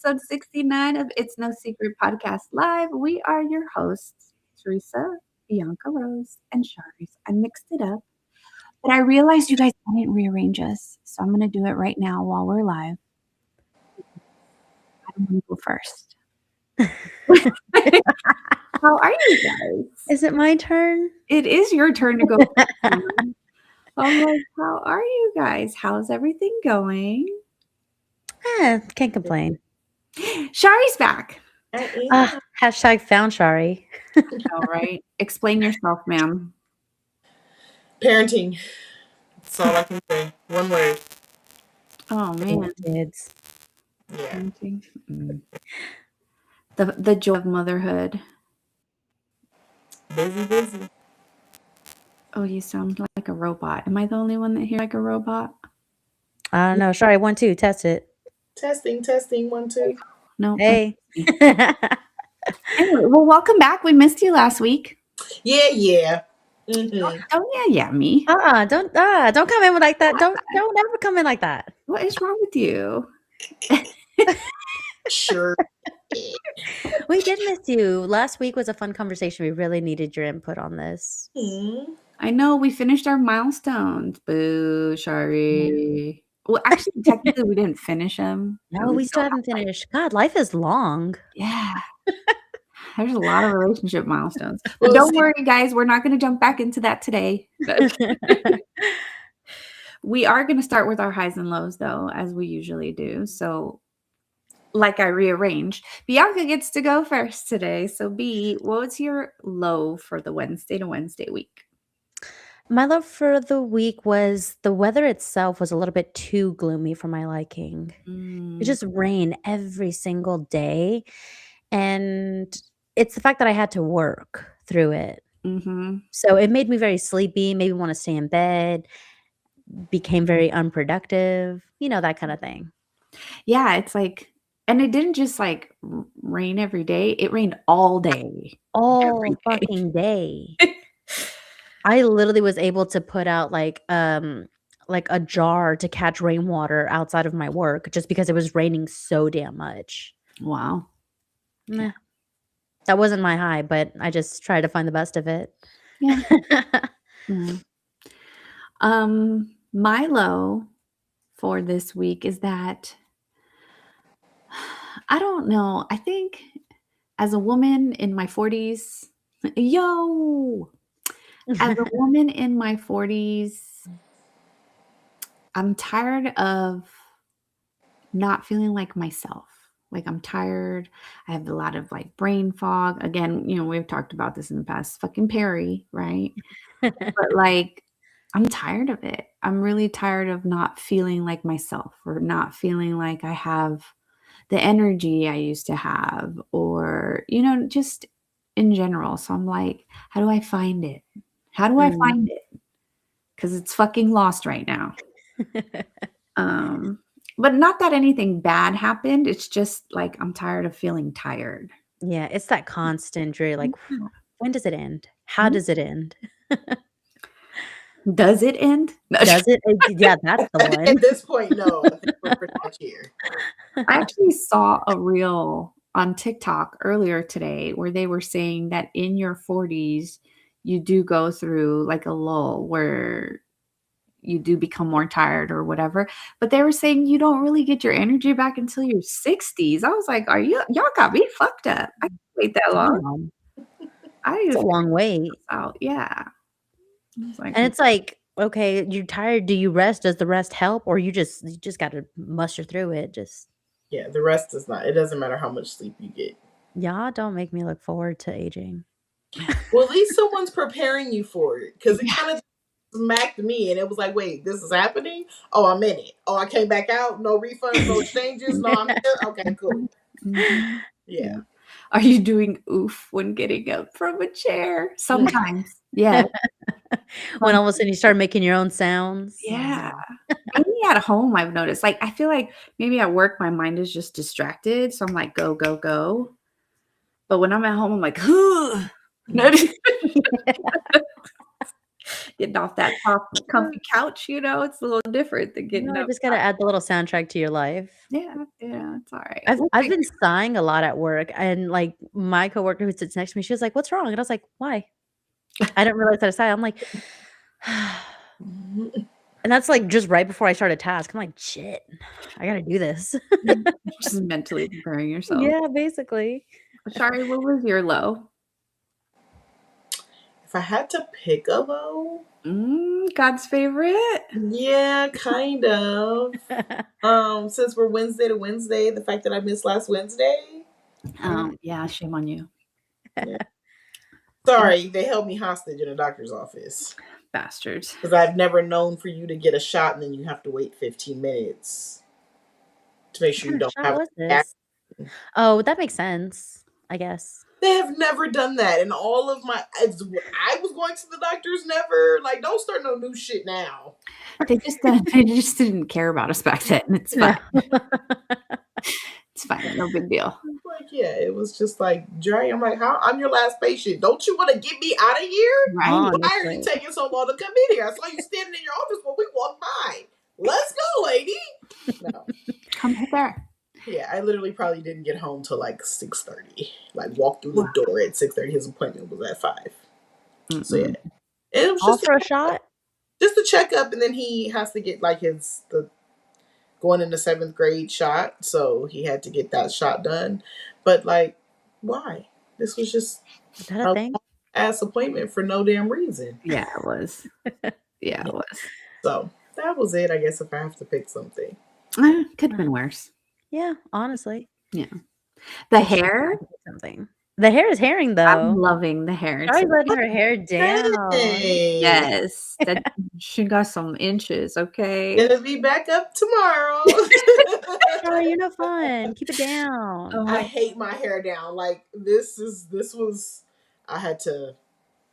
episode 69 of It's No Secret Podcast Live. We are your hosts, Teresa, Bianca Rose, and Sharice. I mixed it up, but I realized you guys didn't rearrange us, so I'm going to do it right now while we're live. I don't want to go first. How are you guys? Is it my turn? It is your turn to go first. I'm like, how are you guys? How's everything going? Can't complain. Shari's back. Hashtag found Shari. All right. Explain yourself, ma'am. Parenting. That's all I can say. One word. Oh man. Kids. Yeah. Parenting. The joy of motherhood. Busy. Oh, you sound like a robot. Am I the only one that hears like a robot? I don't know. Shari, 1, 2, test it. Testing. 1, 2. No. Hey. Anyway, well, welcome back. We missed you last week. Yeah. Mm-hmm. Oh yeah, me. Don't come in like that. Don't ever come in like that. What is wrong with you? Sure. We did miss you. Last week was a fun conversation. We really needed your input on this. I know we finished our milestones. Boo, Shari. Well, actually, technically, we didn't finish them. No, we still haven't finished. God, life is long. Yeah. There's a lot of relationship milestones. But don't worry, guys. We're not going to jump back into that today. We are going to start with our highs and lows, though, as we usually do. So, like I rearranged, Bianca gets to go first today. So, B, what's your low for the Wednesday to Wednesday week? My love for the week was the weather itself was a little bit too gloomy for my liking. It just rained every single day. And it's the fact that I had to work through it. Mm-hmm. So it made me very sleepy, made me want to stay in bed, became very unproductive, that kind of thing. Yeah, it's like, and it didn't just like rain every day. It rained all day. All fucking day. I literally was able to put out like a jar to catch rainwater outside of my work just because it was raining so damn much. Wow. Nah. That wasn't my high, but I just tried to find the best of it. Yeah. My low for this week is that I don't know. I think as a woman in my 40s, as a woman in my 40s, I'm tired of not feeling like myself. Like I'm tired. I have a lot of like brain fog. Again, we've talked about this in the past. Fucking Perry, right? But like, I'm tired of it. I'm really tired of not feeling like myself or not feeling like I have the energy I used to have or, just in general. So I'm like, how do I find it? How do I find it? Because it's fucking lost right now. But not that anything bad happened. It's just like I'm tired of feeling tired. Yeah, it's that constant dream. Like, when does it end? How does it end? Does it end? Does it? Yeah, that's the one. At this point, no. I think we're pretty much here. I actually saw a reel on TikTok earlier today where they were saying that in your 40s, you do go through like a lull where you do become more tired or whatever. But they were saying you don't really get your energy back until your 60s. I was like, y'all got me fucked up. I can't wait that long. It's a long wait. Out. Yeah. And it's like, okay, you're tired. Do you rest? Does the rest help? Or you just got to muster through it? Yeah, the rest does not. It doesn't matter how much sleep you get. Y'all don't make me look forward to aging. Well, at least someone's preparing you for it. Because it kind of smacked me and it was like, wait, this is happening? Oh, I'm in it. Oh, I came back out. No refunds, no exchanges. No, I'm here. Okay, cool. Mm-hmm. Yeah. Are you doing oof when getting up from a chair? Sometimes. Yeah. When all of a sudden you start making your own sounds. Yeah. Maybe at home I've noticed. Like I feel like maybe at work my mind is just distracted. So I'm like, go, go, go. But when I'm at home, I'm like, yeah, getting off that soft, comfy couch, it's a little different than getting I up. just gotta add the little soundtrack to your life. Yeah, yeah, it's all right. I've We'll I've figure been sighing a lot at work, and, like, my coworker who sits next to me, she was like, "What's wrong?" And I was like, "Why?" I didn't realize that I sighed. I'm like, Mhm. and that's, like, just right before I start a task. I'm like, "Shit, I gotta do this." just mentally preparing yourself. Yeah, basically. Sorry, what was your low? If I had to pick a low, God's favorite? yeah, kind of. Since we're Wednesday to Wednesday, the fact that I missed last Wednesday, Yeah, shame on you. yeah. Sorry, they held me hostage in a doctor's office Bastards. because I've never known for you to get a shot and then you have to wait 15 minutes to make What sure you kind of don't shot have a was reaction. this? Oh, that makes sense, I guess. They have never done that in all of my. I was going to the doctors. Never, like, don't start no new shit now. They just didn't care about us back then. It's fine. It's fine. No big deal. Like, yeah, it was just like, Dre, I'm like, how? I'm your last patient. Don't you want to get me out of here? Right. Why are you Honestly. taking so long to come in here? I saw you standing in your office when we walked by. Let's go, lady. No. Come right there. Yeah, I literally probably didn't get home till like 6:30. Like, walked through the door at 6:30. His appointment was at 5. So yeah, Mm-mm. and it was All just for a shot? just a checkup, and then he has to get like the going into 7th grade shot, so he had to get that shot done. But like, why? This was just Is that a a thing? ass appointment for no damn reason. Yeah, it was. Yeah, it was. So that was it, I guess, if I have to pick something. Could have been worse. Yeah, honestly. Yeah. The If she hair? had to pick something. The hair is herring, I'm though. loving the hair Shari's today. letting her hair down. Hey, Yes. She got some inches, okay? gonna be back up tomorrow. Shari, you're no fun. Keep it down. Oh I my hate my hair down. Like, this was I had to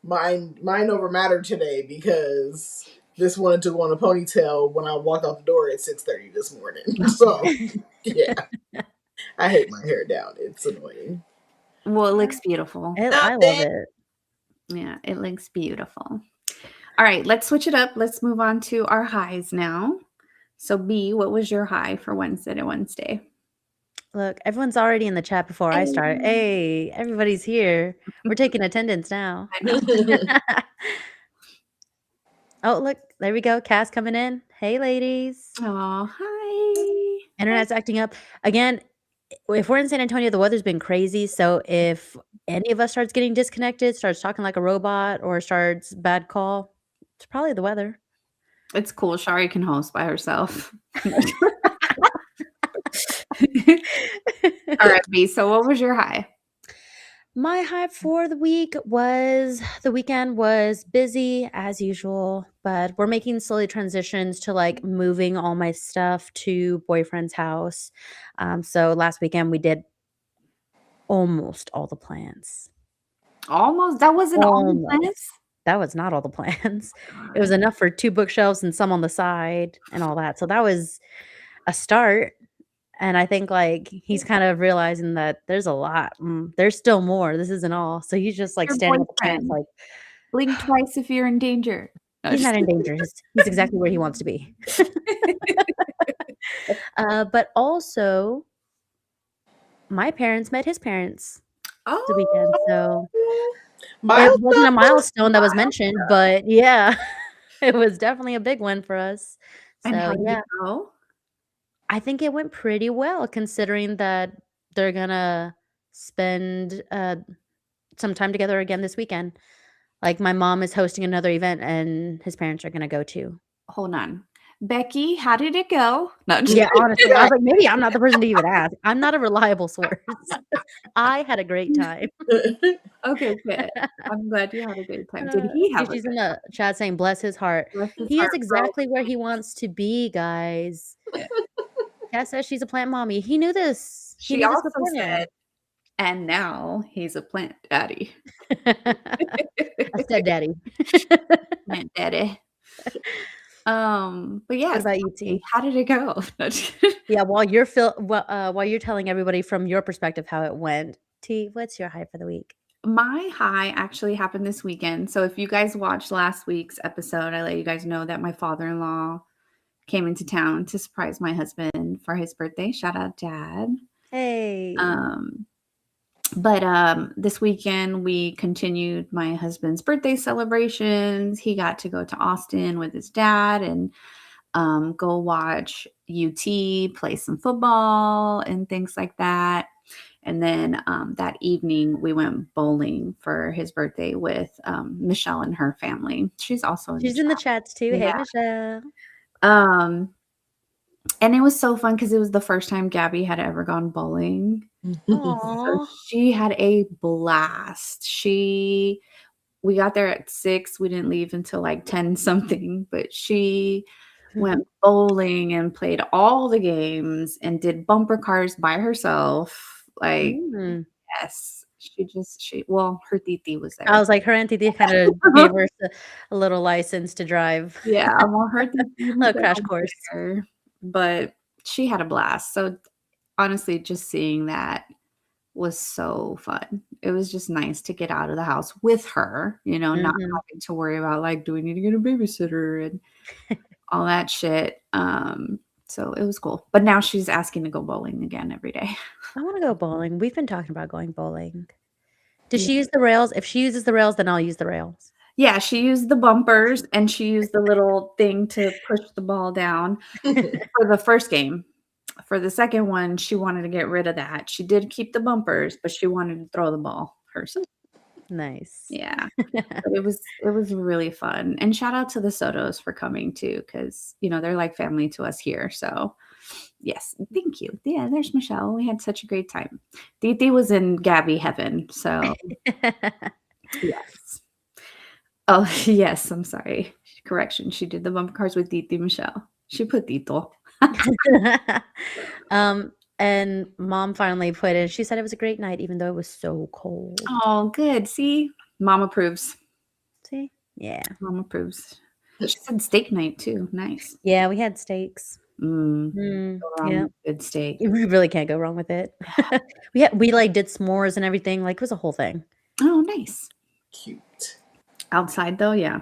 mind over matter today because this wanted to go on a ponytail when I walked out the door at 6:30 this morning. So yeah, I hate my hair down. It's annoying. Well, it looks beautiful. I love it. Yeah, it looks beautiful. All right, let's switch it up. Let's move on to our highs now. So B, what was your high for Wednesday to Wednesday? Look, everyone's already in the chat before I start. Hey, everybody's here. We're taking attendance now. I know. Oh, look, there we go. Cass coming in. Hey, ladies. Oh, hi. Internet's acting up. Again, if we're in San Antonio, the weather's been crazy. So if any of us starts getting disconnected, starts talking like a robot, or starts bad call, it's probably the weather. It's cool. Shari can host by herself. All right, B. So what was your high? My high for the weekend was busy as usual, but we're making slowly transitions to like moving all my stuff to boyfriend's house. So last weekend we did almost all the plans. Almost. That wasn't all the Almost. plans? That was not all the plans. It was enough for 2 bookshelves and some on the side and all that. So that was a start. And I think like he's kind of realizing that there's a lot. There's still more. This isn't all. So he's just like Your standing at the plants boyfriend. like Blink twice if you're in danger. No, he's just not in danger. He's exactly where he wants to be. But also, my parents met his parents the weekend. So it wasn't a milestone that was mentioned, but yeah, it was definitely a big one for us. And how So did yeah, it go? I think it went pretty well considering that they're gonna spend some time together again this weekend. Like my mom is hosting another event and his parents are gonna go too. Hold on. Becky, how did it go? No, just Yeah, honestly, I was like, maybe I'm not the person to even ask. I'm not a reliable source. I had a great time. okay, good. I'm glad you had a good time. Did he have a She's good in the chat saying, bless his heart. Bless his He is heart, exactly where he wants to be, guys. Yeah. Cass says she's a plant mommy. He knew this. He She knew this also beforehand. said, and now he's a plant daddy. A stepdaddy. Plant daddy. But yeah, What about you, T? how did it go? Yeah, while you're telling everybody from your perspective how it went, T, what's your high for the week? My high actually happened this weekend. So if you guys watched last week's episode, I let you guys know that my father-in-law came into town to surprise my husband for his birthday. Shout out, Dad. Hey. Um, but this weekend we continued my husband's birthday celebrations. He got to go to Austin with his dad and go watch UT play some football and things like that. And then that evening, we went bowling for his birthday with Michelle and her family. She's also in the She's in the chat. chats too. Hey, Yeah. Michelle. And it was so fun because it was the first time Gabby had ever gone bowling. So Aw. she had a blast. We got there at 6. We didn't leave until like 10 something, but she went bowling and played all the games and did bumper cars by herself. Like, Mm. yes, her titi was there. I was like, her auntie kind of gave her a little license to drive. Yeah, well, her titi was Little crash course. there, but she had a blast. So honestly, just seeing that was so fun. It was just nice to get out of the house with her, not having to worry about like, do we need to get a babysitter and all that shit. So it was cool. But now she's asking to go bowling again every day. I want to go bowling. We've been talking about going bowling. Does she use the rails? If she uses the rails, then I'll use the rails. Yeah, she used the bumpers and she used the little thing to push the ball down for the first game. For the second one, she wanted to get rid of that. She did keep the bumpers, but she wanted to throw the ball herself. Nice. Yeah. But it was really fun. And shout out to the Sotos for coming too, because they're like family to us here. So yes, thank you. Yeah, there's Michelle. We had such a great time. Diti was in Gabby heaven. So yes. Oh, yes, I'm sorry. Correction. She did the bumper cars with Diti Michelle. She put Tito. And Mom finally put in, she said it was a great night, even though it was so cold. Oh, good. See? Mom approves. See? Yeah. Mom approves. She said steak night too. Nice. Yeah, we had steaks. Yeah. Good steak. We really can't go wrong with it. we like did s'mores and everything. Like it was a whole thing. Oh, nice. Cute. Outside though, yeah.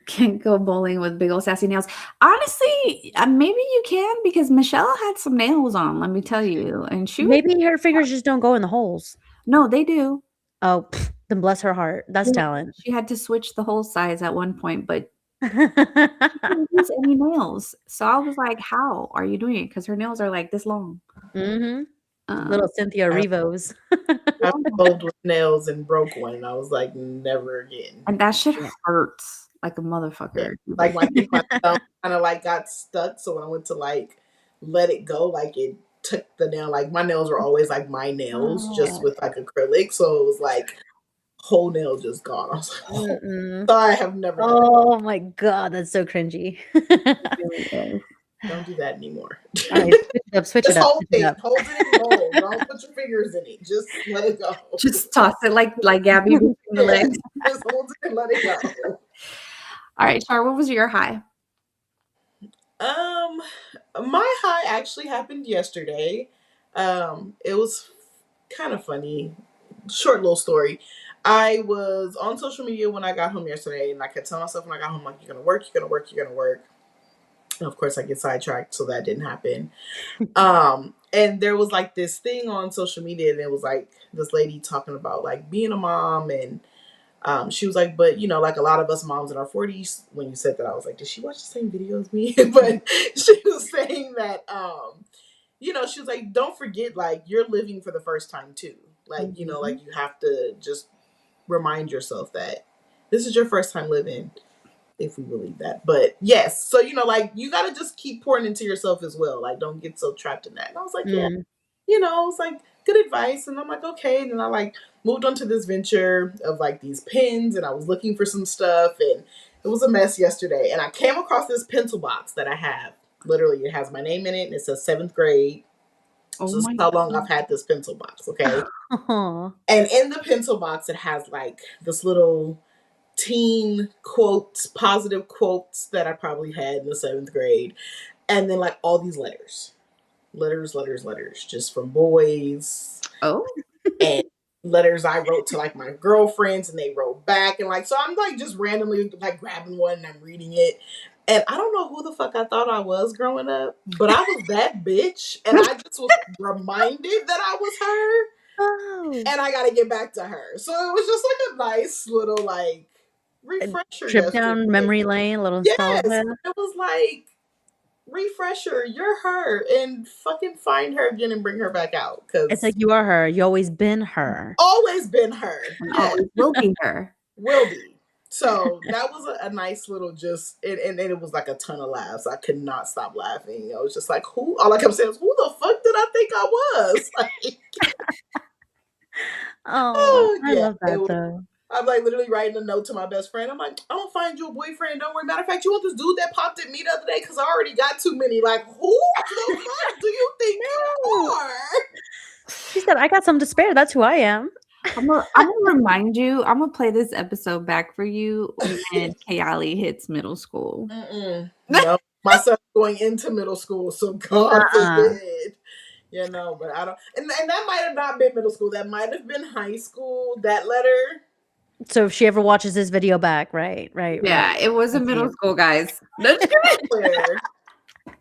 Can't go bowling with big old sassy nails. Honestly, maybe you can because Michelle had some nails on, let me tell you. And maybe her fingers just don't go in the holes. No, they do. Oh, then bless her heart. That's talent. She had to switch the hole size at one point, but she didn't use any nails. So I was like, how are you doing it? Because her nails are like this long. Little Cynthia Rivos. I bowled with nails and broke one, and I was like, never again. And that shit hurts like a motherfucker. Yeah. Like my thumb kind of like got stuck, so when I went to like let it go, like it took the nail. Like my nails were always like my nails, just with like acrylic, so it was like whole nail just gone. I was like, oh. So I have never. Oh my god, that's so cringy. Don't do that anymore. All right, switch it up. Hold it in roll. Don't put your fingers in it. Just let it go. Just toss it like Gabby between the legs. Just hold it and let it go. All right, Char, what was your high? My high actually happened yesterday. It was kind of funny. Short little story. I was on social media when I got home yesterday, and I kept telling myself when I got home, like, you're gonna work, you're gonna work, you're gonna work. And of course, I get sidetracked, so that didn't happen. And there was like this thing on social media, and it was like this lady talking about like being a mom, and she was like, but like a lot of us moms in our 40s, when you said that, I was like, did she watch the same video as me? But she was saying that, she was like, don't forget, like, you're living for the first time too. Like, like you have to just remind yourself that this is your first time living, if we believe that. But yes, so, like, you got to just keep pouring into yourself as well. Like, don't get so trapped in that. And I was like, yeah, it's like good advice. And I'm like, okay. And then I like moved on to this venture of like these pens, and I was looking for some stuff, and it was a mess yesterday. And I came across this pencil box that I have. Literally, it has my name in it, and it says 7th grade. So this is how long I've had this pencil box, okay? And in the pencil box, it has like this little teen quotes, positive quotes that I probably had in the 7th grade. And then like all these letters, just from boys. Oh. And letters I wrote to like my girlfriends, and they wrote back, and like so I'm like just randomly like grabbing one and I'm reading it. And I don't know who the fuck I thought I was growing up, but I was that bitch, and I just was reminded that I was her, Oh. and I got to get back to her. So it was just like a nice little like A refresher trip down yesterday. memory lane, a little Yes, nostalgia. it was like refresher. You're her, and fucking find her again and bring her back out It's because like you are her. You always been her. always been her. And Yes, always will be her. will be. So that was a nice little just, and it was like a ton of laughs. I could not stop laughing. I was just like, who? All I kept saying was, who the fuck did I think I was? Like, Oh, oh I yeah, love that though. I'm like literally writing a note to my best friend. I'm like, I'm gonna find you a boyfriend. Don't worry. Matter of fact, you want this dude that popped at me the other day? Because I already got too many. Like, who the fuck do you think you No. are? She said, I got some to spare. That's who I am. I'm gonna remind you. I'm gonna play this episode back for you when Kayali hits middle school. No, my son's going into middle school, so God Uh-uh. forbid. You know, but I don't. And that might have not been middle school. That might have been high school. That letter. So if she ever watches this video back, right. Yeah, it was a That's middle you. school, guys. That's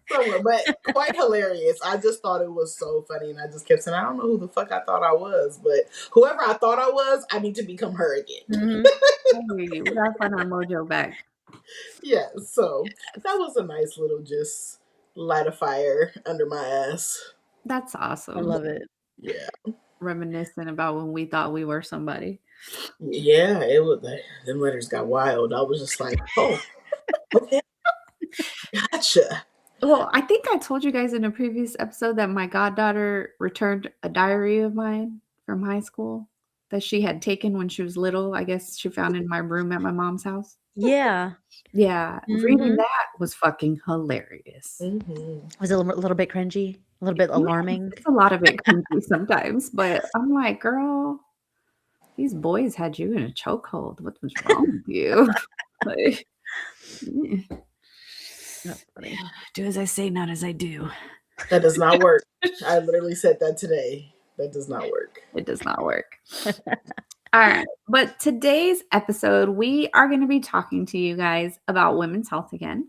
Somewhere, but quite hilarious. I just thought it was so funny, and I just kept saying, I don't know who the fuck I thought I was, but whoever I thought I was, I need to become her again. Mm-hmm. We gotta find our mojo back. Yeah, so that was a nice little just light a fire under my ass. That's awesome. I love it. Yeah, Reminiscent about when we thought we were somebody. yeah, it was. Them letters got wild. I was just like, oh, okay, gotcha. Well, I think I told you guys in a previous episode that my goddaughter returned a diary of mine from high school that she had taken when she was little. I guess she found in my room at my mom's house. Yeah. Yeah, reading that was fucking hilarious. Was it a little bit cringy? A little bit alarming? It's a lot of it cringy sometimes, but I'm like, girl, these boys had you in a chokehold. What was wrong with you? Like, That's funny. do as I say, not as I do. That does not work. I literally said that today. That does not work. It does not work. All right. But today's episode, we are going to be talking to you guys about women's health again,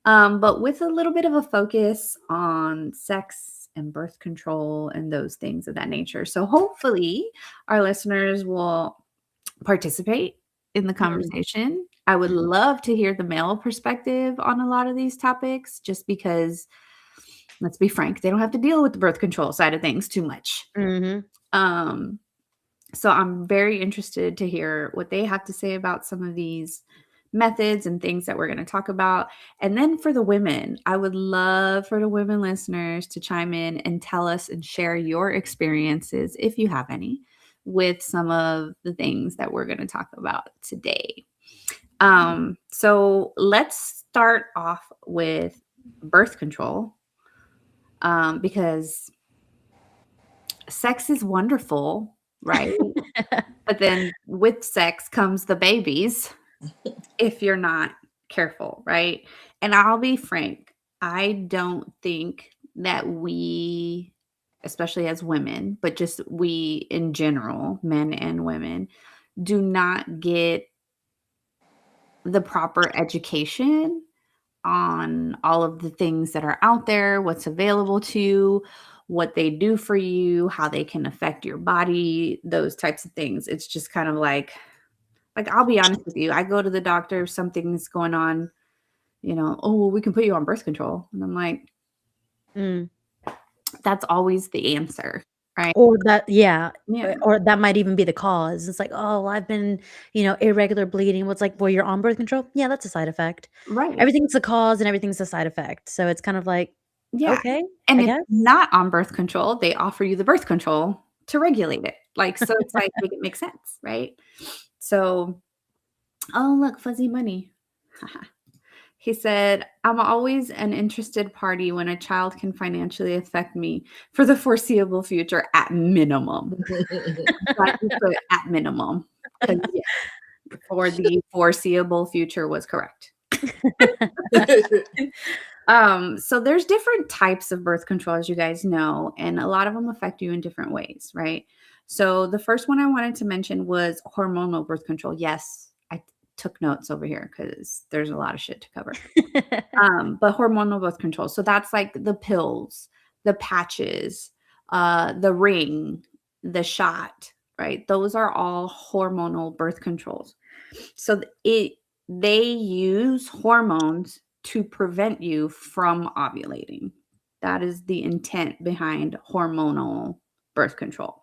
but with a little bit of a focus on sex and birth control and those things of that nature. So hopefully our listeners will participate in the conversation. I would love to hear the male perspective on a lot of these topics, just because, let's be frank, they don't have to deal with the birth control side of things too much. So I'm very interested to hear what they have to say about some of these methods and things that we're going to talk about. And then for the women, I would love for the women listeners to chime in and tell us and share your experiences, if you have any, with some of the things that we're going to talk about today. So let's start off with birth control, because sex is wonderful, right? But then with sex comes the babies if you're not careful, right? And I'll be frank, I don't think that we, especially as women, but just we in general, men and women, do not get the proper education on all of the things that are out there, what's available to you, what they do for you, how they can affect your body, those types of things. It's just kind of like I'll be honest with you. I go to the doctor if something's going on, oh, well, we can put you on birth control. And I'm like, that's always the answer, right? Or that, or that might even be the cause. It's like, oh, I've been, irregular bleeding. What's like, well, you're on birth control? Yeah, that's a side effect. Right. Everything's a cause and everything's a side effect. So it's kind of like, okay, and I if guess. not on birth control, they offer you the birth control to regulate it. Like, so it's like, make it make sense, right? So, oh, look, fuzzy money. He said, I'm always an interested party when a child can financially affect me for the foreseeable future at minimum. At minimum. For the foreseeable future was correct. So there's different types of birth control, as you guys know, and a lot of them affect you in different ways, right? So the first one I wanted to mention was hormonal birth control. Yes, I took notes over here because there's a lot of shit to cover. But hormonal birth control. So that's like the pills, the patches, the ring, the shot, right? Those are all hormonal birth controls. So they use hormones to prevent you from ovulating. That is the intent behind hormonal birth control.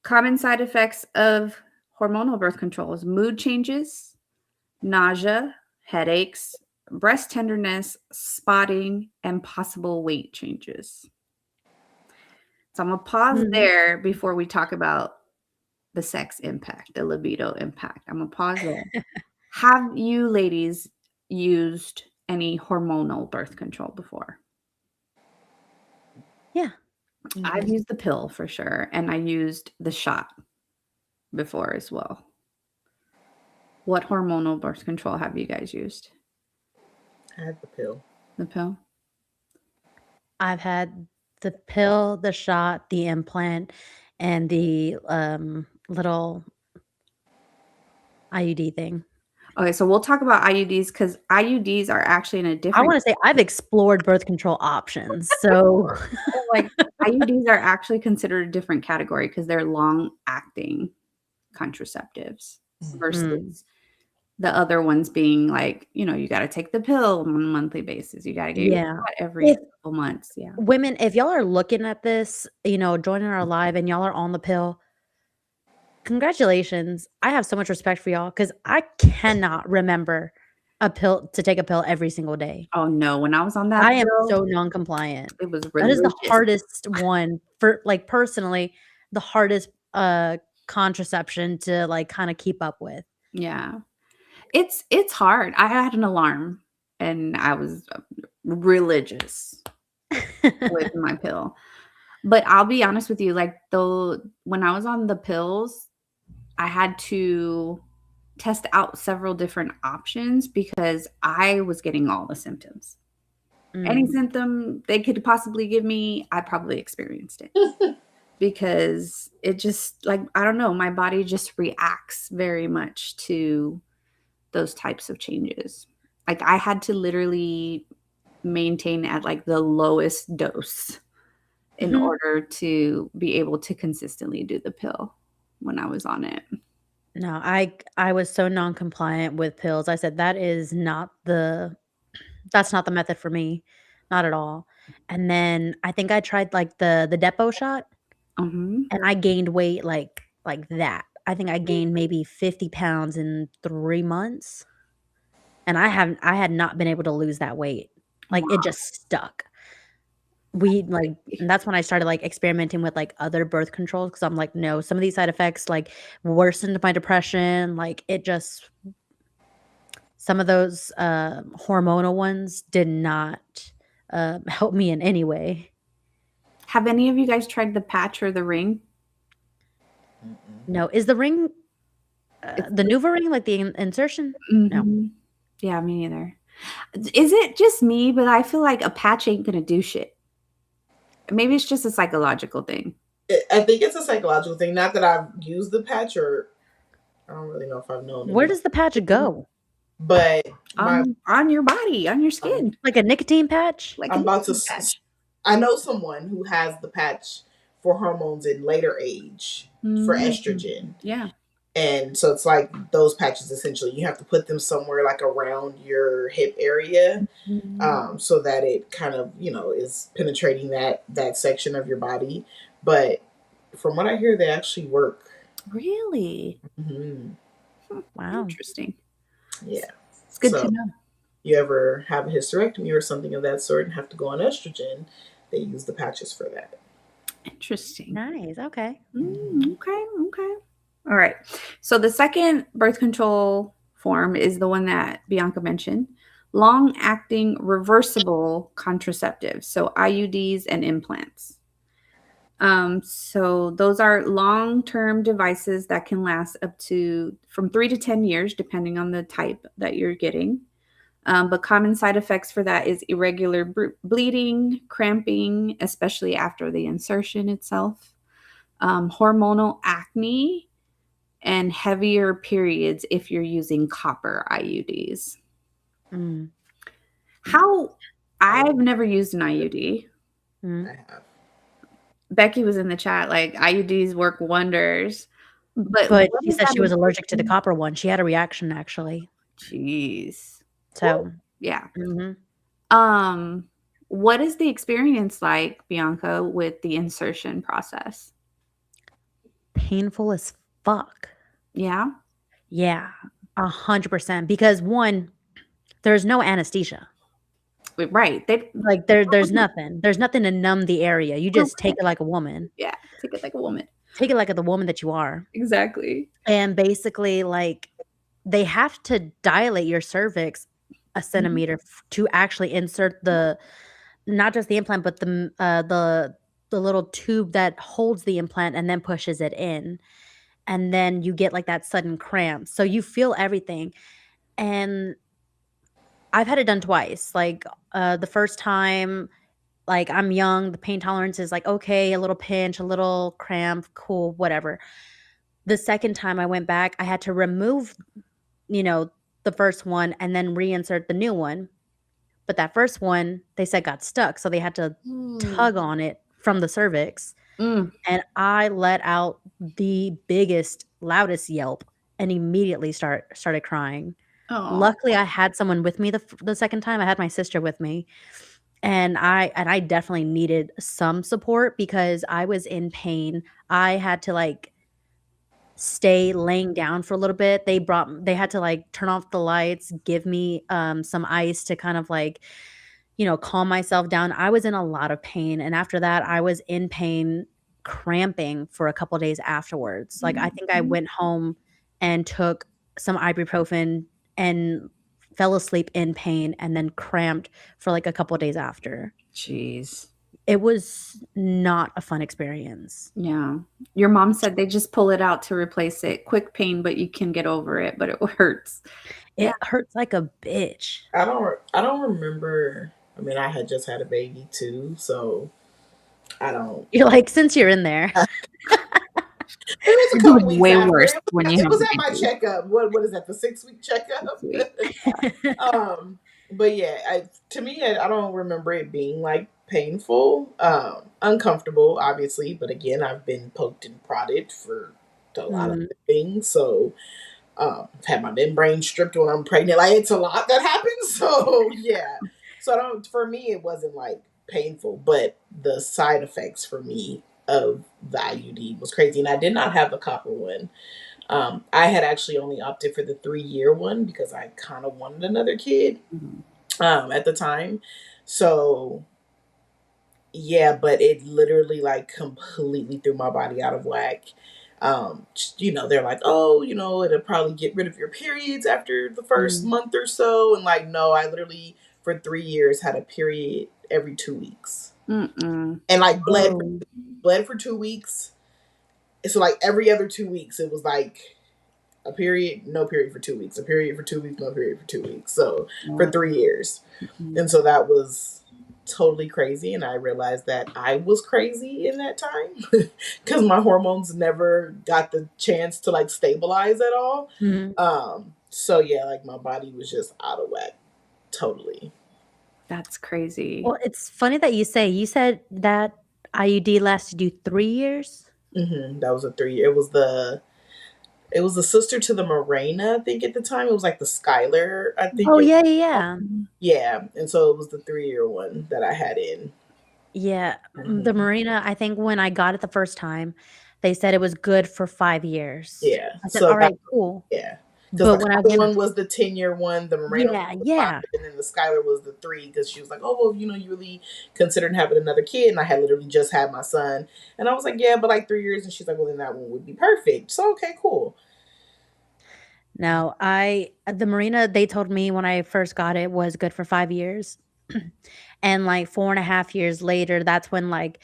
Common side effects of hormonal birth control is mood changes, nausea, headaches, breast tenderness, spotting, and possible weight changes. So I'm going to pause there before we talk about the sex impact, the libido impact. I'm going to pause there. Have you ladies used any hormonal birth control before? Yeah. I've used the pill for sure, and I used the shot before as well. What hormonal birth control have you guys used? I had the pill. The pill? I've had the pill, the shot, the implant, and the little IUD thing. Okay, so we'll talk about IUDs because IUDs are actually in a I different. want to say I've explored birth control options. So, like IUDs are actually considered a different category because they're long-acting contraceptives versus the other ones being like, you got to take the pill on a monthly basis. You got to get your shot every couple months. Yeah. Women, if y'all are looking at this, joining our live and y'all are on the pill, congratulations. I have so much respect for y'all because I cannot remember to take a pill every single day. Oh no, when I was on that I am pill, so non-compliant. it was That is the religious. hardest one for personally, the hardest contraception to kind of keep up with. Yeah. It's hard. I had an alarm and I was religious with my pill. But I'll be honest with you, when I was on the pills, I had to test out several different options because I was getting all the symptoms. Any symptom they could possibly give me, I probably experienced it. Because it just I don't know, my body just reacts very much to those types of changes. I had to literally maintain at the lowest dose in order to be able to consistently do the pill when I was on it. No, I was so non-compliant with pills. I said that's not the method for me. Not at all. And then I think I tried the depot shot and I gained weight like that. I think I gained maybe 50 pounds in 3 months. And I had not been able to lose that weight. It just stuck. And that's when I started experimenting with other birth controls because I'm like, no, some of these side effects worsened my depression. Some of those hormonal ones did not help me in any way. Have any of you guys tried the patch or the ring? No. Is the ring the Nuva ring, the insertion? No. Yeah, me neither. Is it just me? But I feel like a patch ain't gonna do shit. Maybe it's just a psychological thing. I think it's a psychological thing. Not that I've used the patch, or I don't really know if I've known. Where does the patch go? But on your body, on your skin, like a nicotine patch. I know someone who has the patch for hormones in later age for estrogen. Yeah. And so it's those patches, essentially, you have to put them somewhere around your hip area, so that it kind of, is penetrating that section of your body. But from what I hear, they actually work. Really? Wow. Interesting. Yeah. It's good to know. You ever have a hysterectomy or something of that sort and have to go on estrogen, they use the patches for that. Interesting. Nice. Okay. Okay. All right. So the second birth control form is the one that Bianca mentioned. Long-acting reversible contraceptives. So IUDs and implants. So those are long-term devices that can last up to from 3 to 10 years, depending on the type that you're getting. But common side effects for that is irregular bleeding, cramping, especially after the insertion itself, hormonal acne, and heavier periods if you're using copper IUDs. Mm. How I've never used an IUD. Mm. I have. Becky was in the chat like IUDs work wonders. But But what she is said that she was allergic to the insertion? copper one. She had a reaction, actually. Jeez. So, Yeah. mhm. Um, what is the experience like, Bianca, with the insertion process? Painful as fuck. Yeah? Yeah, 100%. Because one, there's no anesthesia. Right. Like, there's nothing. There's nothing to numb the area. You just take it like a woman. Yeah, take it like a woman. Take it like the woman that you are. Exactly. And basically, like, they have to dilate your cervix a centimeter to actually insert not just the implant, but the little tube that holds the implant and then pushes it in. And then you get like that sudden cramp. So you feel everything. And I've had it done twice. Like the first time, like I'm young, the pain tolerance is like okay, a little pinch, a little cramp, cool, whatever. The second time I went back, I had to remove, the first one and then reinsert the new one. But that first one, they said got stuck, so they had to tug on it from the cervix. Mm. And I let out the biggest, loudest yelp and immediately started crying. Oh. Luckily, I had someone with me the second time. I had my sister with me. And I definitely needed some support because I was in pain. I had to like stay laying down for a little bit. They had to like turn off the lights, give me some ice to kind of like, calm myself down. I was in a lot of pain. And after that, I was in pain, cramping for a couple days afterwards. Like I think I went home and took some ibuprofen and fell asleep in pain and then cramped for like a couple days after. Jeez. It was not a fun experience. Yeah. Your mom said they just pull it out to replace it. Quick pain, but you can get over it, but it hurts. It hurts like a bitch. I don't remember. I mean, I had just had a baby too, so I don't. You're like, since you're in there. It was a couple weeks way after. worse when you It have was a at my baby. checkup. What is that? The 6-week checkup. But yeah, to me, I don't remember it being like painful, uncomfortable, obviously. But again, I've been poked and prodded for a lot of things, so I've had my membrane stripped when I'm pregnant. Like it's a lot that happens. So yeah, so I don't. For me, it wasn't like painful, but the side effects for me of the IUD was crazy, and I did not have the copper one. I had actually only opted for the 3-year one because I kind of wanted another kid at the time. So yeah, but it literally like completely threw my body out of whack. They're like, oh, it'll probably get rid of your periods after the first month or so. And like, no, I literally for 3 years had a period every 2 weeks. And like bled for 2 weeks. So like every other 2 weeks, it was like a period, no period for 2 weeks, a period for 2 weeks, no period for 2 weeks. So for 3 years. And so that was totally crazy. And I realized that I was crazy in that time because my hormones never got the chance to like stabilize at all. So yeah, like my body was just out of whack. Totally. That's crazy. Well, it's funny that you said that IUD lasted you 3 years. That was a 3-year. It was the sister to the Morena, I think at the time. It was like the Skylar, I think. Oh yeah. Yeah, and so it was the 3-year one that I had in. Yeah, the Marina, I think when I got it the first time, they said it was good for 5 years. Yeah. I said, "All right, cool." Yeah. But Because when I the went one was the 10-year one, the Morena was the 5, and then the Skylar was the 3 because she was like, oh, well, you really considered having another kid. And I had literally just had my son. And I was like, yeah, but like 3 years. And she's like, well, then that one would be perfect. So, okay, cool. No, the Marina, they told me when I first got it was good for 5 years. And like 4.5 years later, that's when like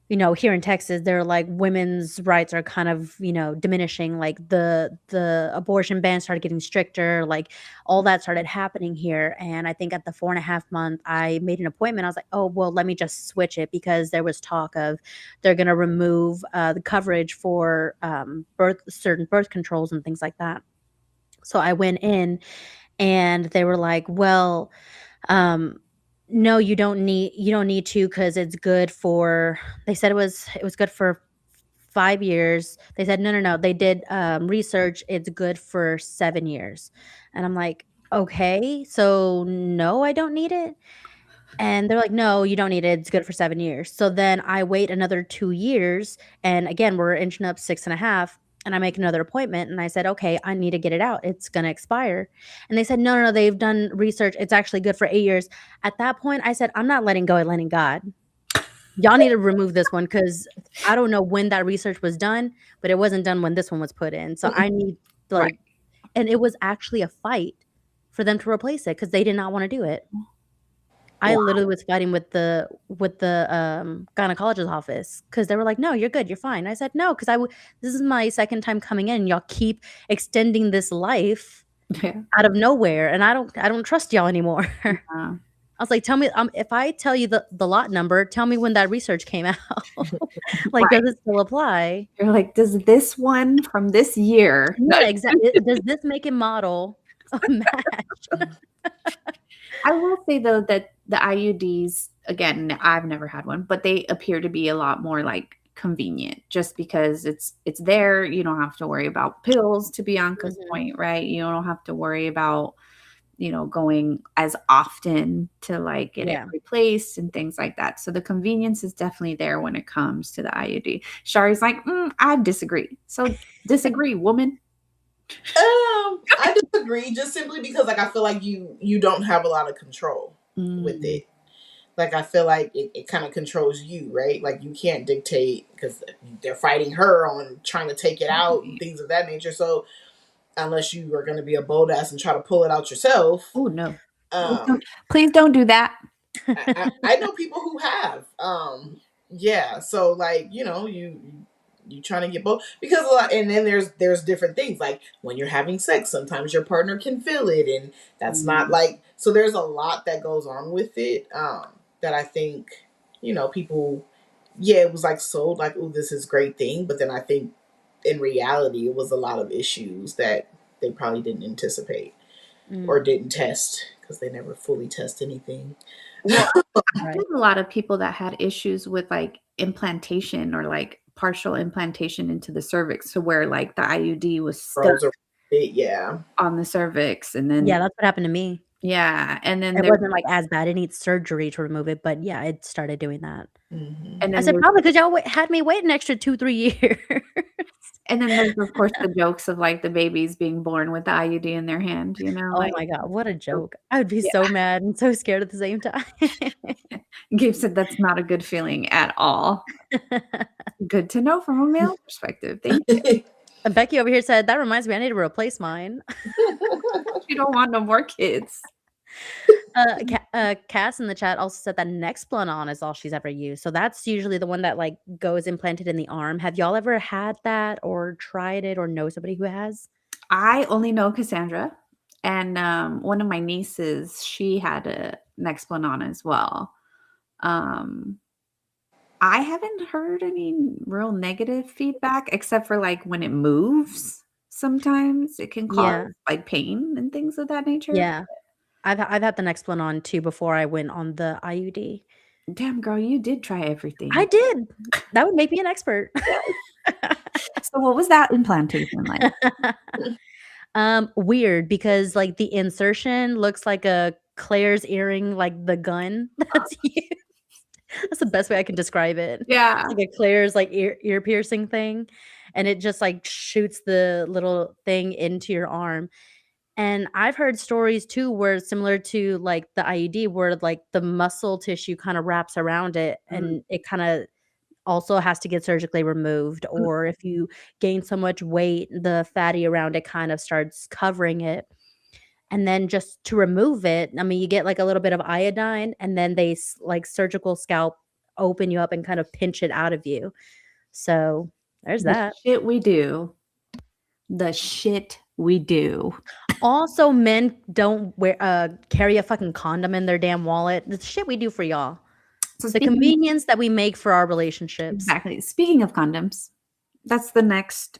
here in Texas, they're like women's rights are kind of, diminishing. Like the abortion ban started getting stricter, like all that started happening here. And I think at the 4.5 month, I made an appointment. I was like, oh, well, let me just switch it because there was talk of they're going to remove the coverage for certain birth controls and things like that. So I went in and they were like, well, um, no, you don't need to because it's good for they said it was good for 5 years. They said, "No, no, no." They did, research, it's good for 7 years. And I'm like, "Okay, so no, I don't need it?" And they're like, "No, you don't need it. It's good for 7 years." So then I wait another 2 years, and again, we're inching up 6.5, and I make another appointment, and I said, "Okay, I need to get it out. It's gonna expire." And they said, "No, no, no, they've done research. It's actually good for 8 years." At that point, I said, "I'm not letting go and letting God. Y'all need to remove this one because I don't know when that research was done, but it wasn't done when this one was put in. So I need, Right. like," and it was actually a fight for them to replace it because they did not wanna do it. I Wow. literally was fighting with the gynecologist's office because they were like, "No, you're good, you're fine." I said, "No, because this is my second time coming in, y'all keep extending this life Yeah. out of nowhere, and I don't trust y'all anymore." Uh, I was like, "Tell me, if I tell you the lot number, tell me when that research came out. Like, right. does it still apply?" You're like, "Does this one from this year" Yeah, exactly. Does this make and model match? I will say though that the IUDs, again, I've never had one, but they appear to be a lot more like convenient just because it's there. You don't have to worry about pills to Bianca's Mhm. point, right? You don't have to worry about, going as often to like get it Yeah. replaced and things like that. So the convenience is definitely there when it comes to the IUD. Shari's like, I disagree. So disagree, woman. I disagree just simply because like I feel like you don't have a lot of control with Mm, it. Like I feel like it kind of controls you, right? Like you can't dictate because they're fighting her on trying to take it out and things of that nature. So unless you are going to be a bold ass and try to pull it out yourself, oh no. um, Please don't do that. I know people who have. Yeah. So like you trying to get both because a lot, and then there's different things like when you're having sex, sometimes your partner can feel it, and that's not Mm, like so. There's a lot that goes on with it. That I think people. Yeah, it was like sold like, oh, this is great thing, but then I think in reality it was a lot of issues that they probably didn't anticipate or Mm, didn't test because they never fully test anything. Well, I right. heard a lot of people that had issues with like implantation or like partial implantation into the cervix to where like the IUD was stuck Pros are yeah. on the cervix and Yeah, then that's what happened to me. yeah, and then It there wasn't, like, as bad. It needs surgery to remove it, but yeah, it started doing that. Hmm. and I then said, there's "Probably 'cause y'all had me wait an extra 2, 3 years." of course the jokes of like the babies being born with the IUD in their hand, Oh like my god, what a so joke. I would be yeah. so mad and so scared at the same time. Gabe said that's not a good feeling at all. Good to know from a male perspective. Thank you. And Becky over here said, "That reminds me, I need to replace mine." You don't want no more kids. Cass in the chat also said that Nexplanon is all she's ever used, so that's usually the one that, like, goes implanted in the arm. Have y'all ever had that or tried it or know somebody who has? I only know Cassandra, and, one of my nieces, she had a Nexplanon as well. Um, I haven't heard any real negative feedback except for, like, when it moves, sometimes it can cause, Yeah, like, pain and things of that nature. yeah. I've had the Nexplanon too before I went on the IUD. Damn, girl, you did try I everything. did. That would make me an expert. So what was that implantation like? Weird because, like, the insertion looks like a Claire's earring, like, the gun that's used. That's the best way I can describe it. Yeah. It's like a Claire's, like, ear piercing thing, and it just, like, shoots the little thing into your arm, and I've heard stories too where it's similar to, like, the IUD where, like, the muscle tissue kinda wraps around it, Mm, and it kinda also has to get surgically removed, mm, or if you gain so much weight, the fatty around it kind of starts covering it, and then just to remove it, I mean, you get, like, a little bit of iodine, and then they like, surgical scalp open you up and kind of pinch it out of you. So there's The that. shit we do. The shit we do. Also, men don't carry a fucking condom in their damn wallet. The shit we do for y'all. So The convenience that we make for our relationships. Exactly. Speaking of condoms, that's the next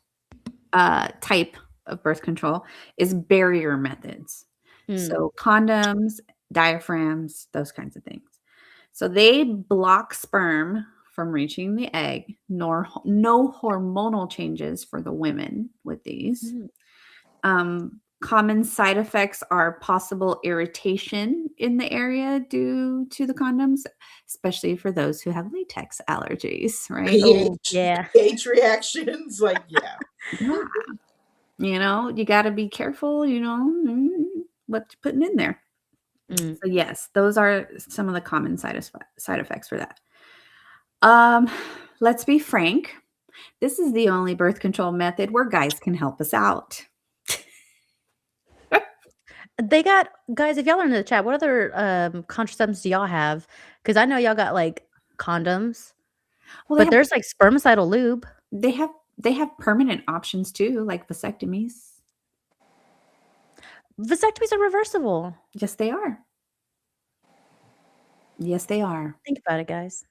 type of birth control is barrier methods. So condoms, diaphragms, those kinds of things. So they block sperm from reaching the egg, nor no hormonal changes for the women with these. Common side effects are possible irritation in the area due to the condoms, especially for those who have latex allergies, right? Yeah. pH reactions, like, yeah. Yeah. You know, you got to be careful, you know, what you're putting in there. So yes, those are some of the common side effects for that. Let's be frank. This is the only birth control method where guys can help us out. They got guys, if y'all are in the chat, what other contraceptives do y'all have? Because I know y'all got like condoms, Well, but there's like spermicidal lube. they have permanent options too, like vasectomies. Vasectomies are reversible. Yes, they are. Yes, they are. Think about it, guys.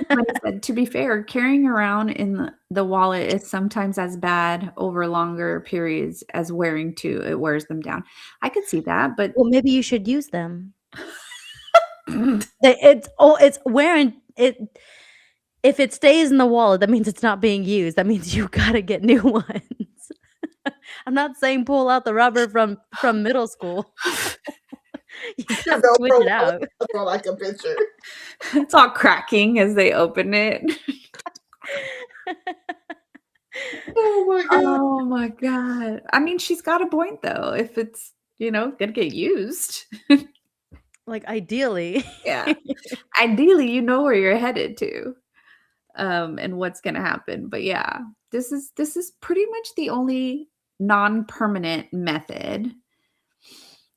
Somebody said, to be fair, carrying around in the wallet is sometimes as bad over longer periods as wearing too. It wears them down. I could see that, but Well, maybe you should use them. It's wearing it. If it stays in the wallet, that means it's not being used. That means you gotta get new ones. I'm not saying pull out the rubber from middle school. You gotta switch it out. That's all I can picture. It's all cracking as they open it. Oh my god. Oh my god. I mean, she's got a point though. If it's, you know, gonna get used. Like ideally. Yeah. Ideally, you know where you're headed to. And what's gonna happen. But yeah, this is pretty much the only non-permanent method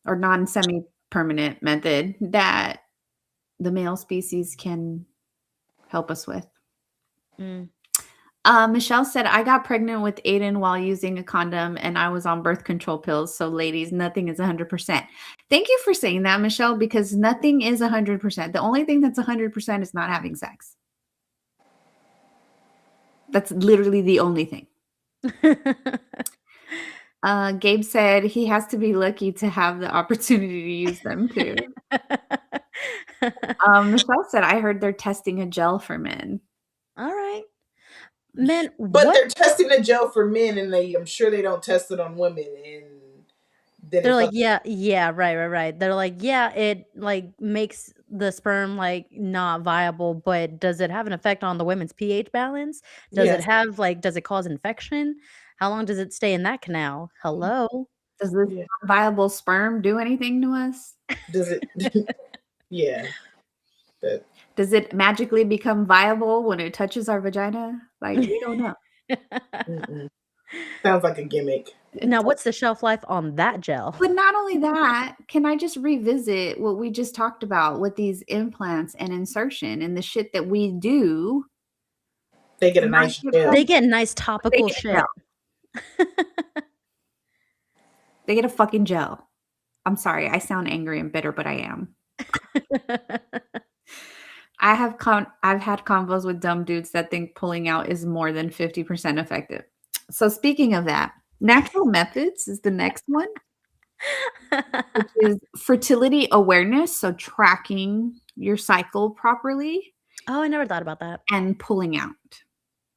or non-semi-permanent method that the male species can help us with. Michelle said, I got pregnant with Aiden while using a condom and I was on birth control pills. So ladies, nothing is 100%. Thank you for saying that, Michelle, because nothing is 100%. The only thing that's 100% is not having sex. That's literally the only thing. Gabe said he has to be lucky to have the opportunity to use them too. Michelle said, I heard they're testing a gel for men. All right. Men, but they're testing a gel for men, and I'm sure they don't test it on women. And then they're like, yeah, right. They're like, yeah, it like makes the sperm like not viable, but does it have an effect on the women's pH balance? Does it have like, does it cause infection? How long does it stay in that canal? Hello? Does this viable sperm do anything to us? Does it? Yeah. Does it magically become viable when it touches our vagina? Like, we don't know. Sounds like a gimmick. Now, what's the shelf life on that gel? But not only that, can I just revisit what we just talked about with these implants and insertion and the shit that we do? They get a nice gel. They get nice topical shit. They get a fucking gel. I'm sorry, I sound angry and bitter, but I am. I've had convos with dumb dudes that think pulling out is more than 50% effective. So speaking of that, natural methods is the next one, which is fertility awareness. So tracking your cycle properly. Oh, I never thought about that. And pulling out,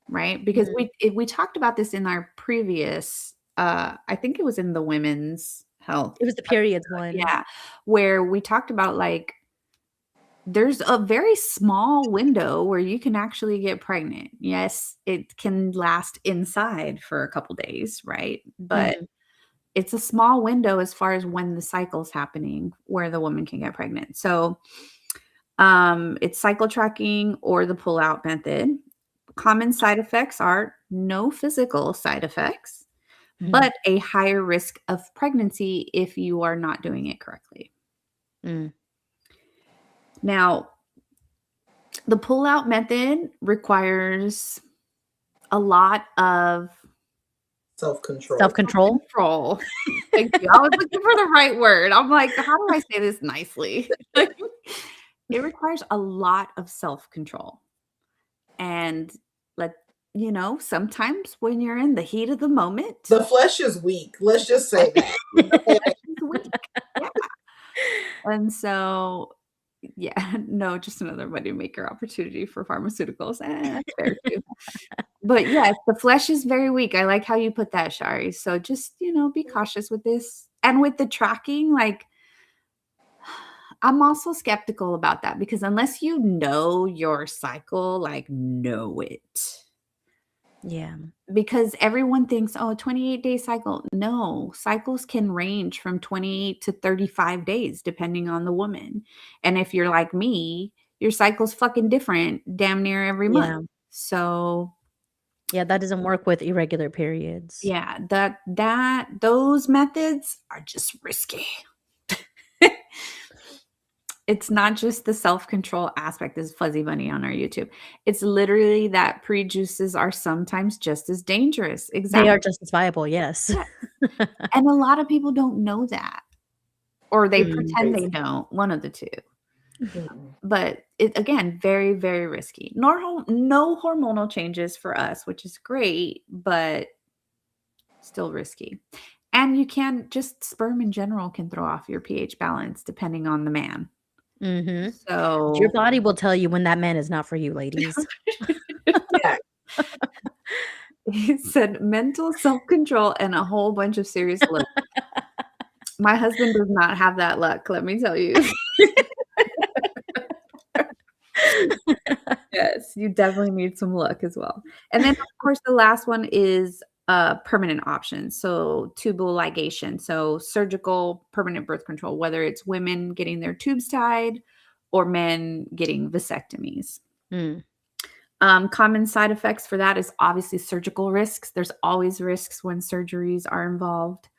right? Because we talked about this in our previous, I think it was in the women's health. It was the periods one. Yeah. Where we talked about like, there's a very small window where you can actually get pregnant. Yes, it can last inside for a couple days, right? But it's a small window as far as when the cycle's happening where the woman can get pregnant. So it's cycle tracking or the pull-out method. Common side effects are no physical side effects, but a higher risk of pregnancy if you are not doing it correctly. Now, The pull-out method requires a lot of Self-control. Self-control? control. Thank you. I was looking for the right word. I'm like, how do I say this nicely? It requires a lot of self-control. And let sometimes when you're in the heat of the moment, The flesh is weak. Let's just say that. flesh is weak. Yeah. And so, yeah, no, just another moneymaker opportunity for pharmaceuticals. That's fair too. But yes, the flesh is very weak. I like how you put that, Shari. So just, be cautious with this. And with the tracking, like, I'm also skeptical about that because unless you know your cycle, like, know it. Yeah. Because everyone thinks, oh, 28-day cycle. No, cycles can range from 28 to 35 days, depending on the woman. And if you're like me, your cycle's fucking different damn near every Yeah. month. So Yeah, that doesn't work with irregular periods. yeah, those methods are just risky. It's not just the self-control aspect, as Fuzzy Bunny on our YouTube. It's literally that pre-juices are sometimes just as dangerous. They Exactly. are just as viable, yes. Yeah. And a lot of people don't know that. Or they Mm. pretend they don't, one of the two. Mhm. But it, again, very, very risky. No hormonal changes for us, which is great, but still risky. And you can just sperm in general can throw off your pH balance depending on the man. Mhm. So Your body will tell you when that man is not for you, ladies. Yeah. he said mental self-control and a whole bunch of serious luck. My husband does not have that luck, let me tell you. Yes, you definitely need some luck as well. And then, of course, the last one is permanent options. So tubal ligation, so surgical permanent birth control, whether it's women getting their tubes tied or men getting vasectomies. Mm. Common side effects for that is obviously surgical risks. There's always risks when surgeries are involved.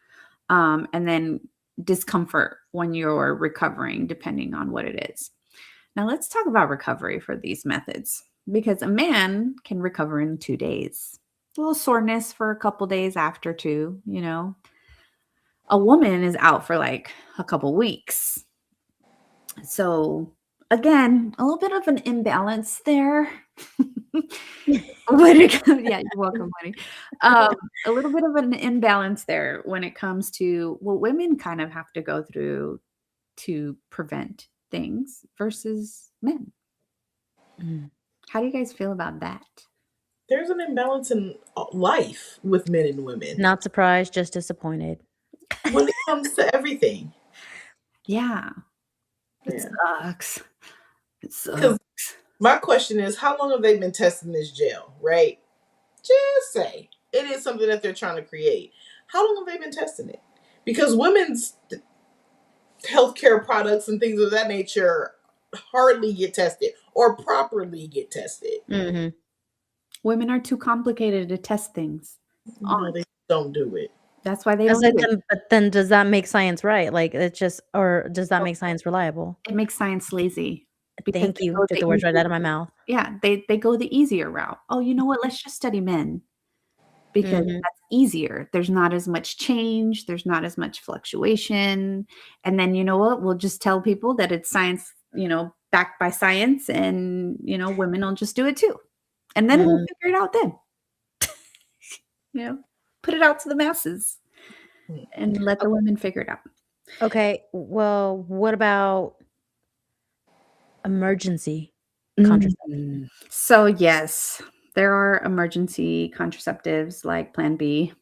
And then discomfort when you're recovering, depending on what it is. Now, let's talk about recovery for these methods because a man can recover in 2 days. A little soreness for a couple days after, too. A woman is out for like a couple weeks. So, again, a little bit of an imbalance there. Yeah, you're welcome, honey. A little bit of an imbalance there when it comes to what women kind of have to go through to prevent things versus men. Mm. How do you guys feel about that? There's an imbalance in life with men and women Not surprised, just disappointed. when it comes to everything. Yeah, it Yeah. sucks. It Because sucks. my question is, how long have they been testing this gel, right? Just say it is something that they're trying to create. How long have they been testing it? Because women's healthcare products and things of that nature hardly get tested or properly get tested. Mhm. Women are too complicated to test things No, on. they don't do it. That's why they don't do it. But then does that make science right? Like, it's just or does that make science reliable? It makes science lazy because Thank they you. go Took the the words right easy. out of my mouth. Yeah, they go the easier route. Oh, you know what? Let's just study men because Mhm. that's easier. There's not as much change. There's not as much fluctuation. And then you know what? We'll just tell people that it's science, backed by science, and women will just do it too. And then we'll Mhm. figure it out then. Put it out to the masses and let the women figure it out. Okay, well, what about emergency contraception? So yes, there are emergency contraceptives like Plan B.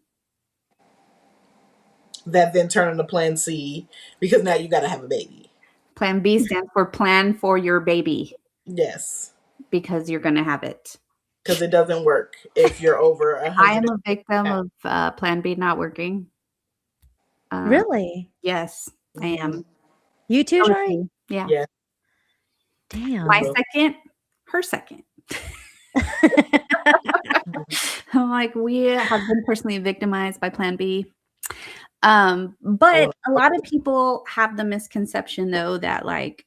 That then turn into Plan C because now you got to have a baby. Plan B stands for plan for your baby Yes, because you're going to have it. because it doesn't work if you're over I am 100. a victim of Plan B not working. Really? Yes, I am. You too, Shari? Yeah. Yeah. Damn. My second, her second. I'm like, we have been personally victimized by Plan B. But a lot of people have the misconception though that like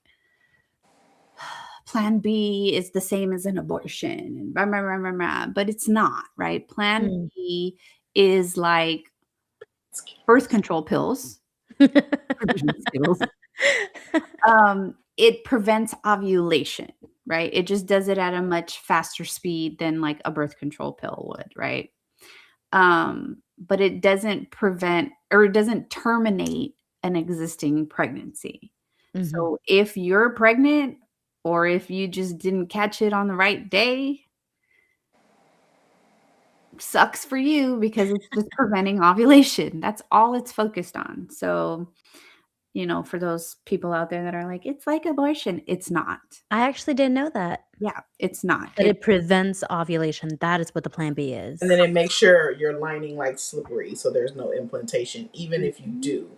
Plan B is the same as an abortion and blah, blah, blah, blah, blah, but it's not, right? Plan Mm. B is like birth control pills. Skittles. It prevents ovulation, right? It just does it at a much faster speed than like a birth control pill would, right? But it doesn't prevent or it doesn't terminate an existing pregnancy. Mhm. So if you're pregnant or if you just didn't catch it on the right day, sucks for you because it's just preventing ovulation. That's all it's focused on. So, for those people out there that are like, it's like abortion, it's not. I actually didn't know that. Yeah, it's not. That it prevents ovulation. That is what the plan B is. And then it makes sure your lining like slippery so there's no implantation, even if you do.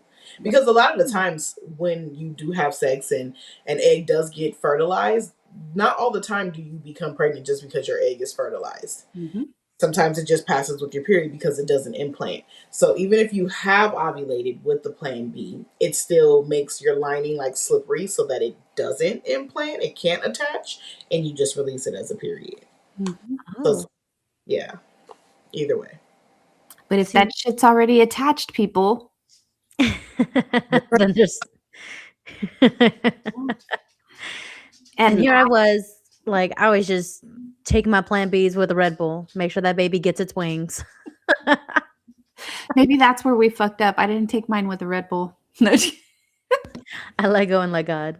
Because a lot of the times when you do have sex and an egg does get fertilized, not all the time do you become pregnant just because your egg is fertilized. Mhm. Sometimes it just passes with your period because it doesn't implant. So even if you have ovulated with the plan B, it still makes your lining like slippery so that it doesn't implant, it can't attach, and you just release it as a period. Mhm. So Oh. yeah, either way. But if See that shit's already attached, people, then just and and here I was, like, I was just taking my plan Bs with a Red Bull, make sure that baby gets its wings. maybe that's where we fucked up. I didn't take mine with a Red Bull. No. I let go and let God.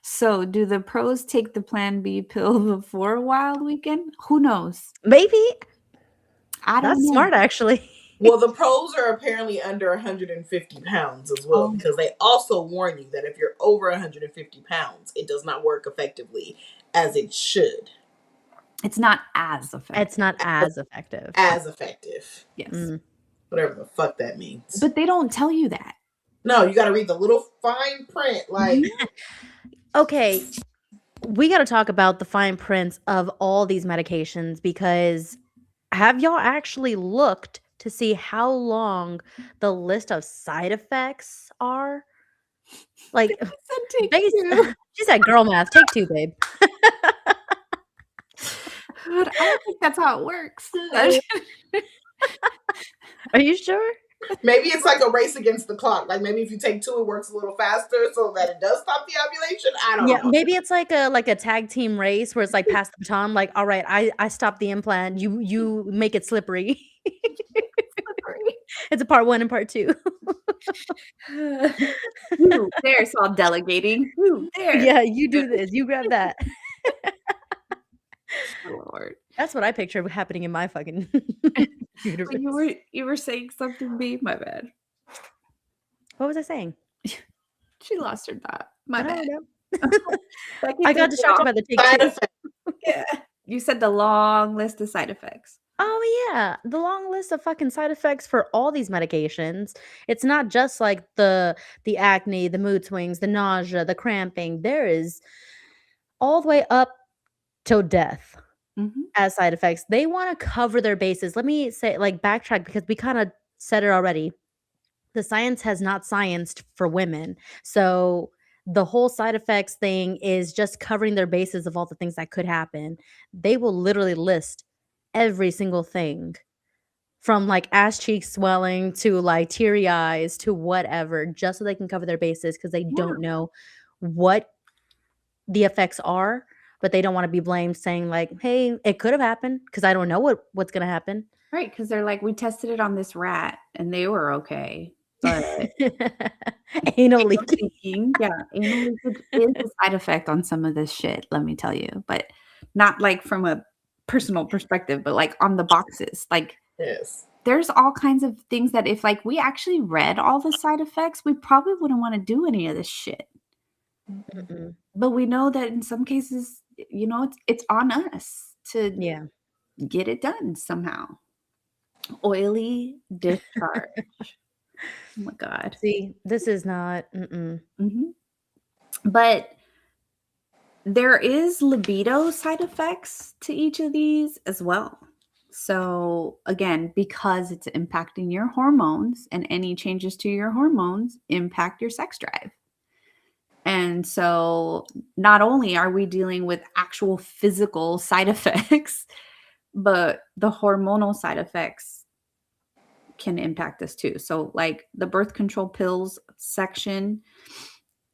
So, do the pros take the Plan B pill before a wild weekend? Who knows? Maybe. I don't That's know. smart, actually. Well, the pros are apparently under 150 pounds as well, Oh. because they also warn you that if you're over 150 pounds, it does not work effectively as it should. It's not as effective. It's not as effective. As effective. Yes. Mm. Whatever the fuck that means. But they don't tell you that. No, you got to read the little fine print. Like, Okay, we gotta talk about the fine prints of all these medications because have y'all actually looked to see how long the list of side effects are? Like, Take base two. she said girl math, take 2, babe. But I don't think that's how it works. Are you sure? maybe it's like a race against the clock. Like, maybe if you take two, it works a little faster so that it does stop the ovulation. I don't Yeah, know. maybe it's like a tag team race where it's like pass the baton, like, all right, I stopped the implant, you make it slippery. It's a part 1 and part 2. Ooh, there's all delegating. Ooh, there. Yeah, you do this, you grab that. Lord. That's what I picture happening in my fucking universe. But you were saying something, B? My bad. What was I saying? She lost her thought. My I bad. don't know. I got distracted by the take Side 2. effect. Yeah. You said the long list of side effects. Oh, yeah, the long list of fucking side effects for all these medications. It's not just like the acne, the mood swings, the nausea, the cramping. There is all the way up till death Mhm. as side effects. They wanna cover their bases. Let me say like, backtrack because we kinda said it already. The science has not scienced for women. So, the whole side effects thing is just covering their bases of all the things that could happen. They will literally list every single thing from, like, ass cheeks swelling to, like, teary eyes to whatever, just so they can cover their bases because they don't know what the effects are, but they don't wanna be blamed saying like, "Hey, it could have happened because I don't know what's gonna happen." Right, because they're like, we tested it on this rat and they were okay. But Anal anal leaking. leaking, yeah, anal leakage is a side effect on some of this shit, let me tell you. But not like from a personal perspective, but like on the boxes. Like Yes. there's all kinds of things that if like we actually read all the side effects, we probably wouldn't want to do any of this shit. Mm-mm. But we know that in some cases, it's on us to Yeah. get it done somehow. Oily discharge. Oh my god. See, this is not Mhm. But there is libido side effects to each of these as well. So again, because it's impacting your hormones and any changes to your hormones impact your sex drive. And so not only are we dealing with actual physical side effects, but the hormonal side effects can impact us too. So, like the birth control pills section,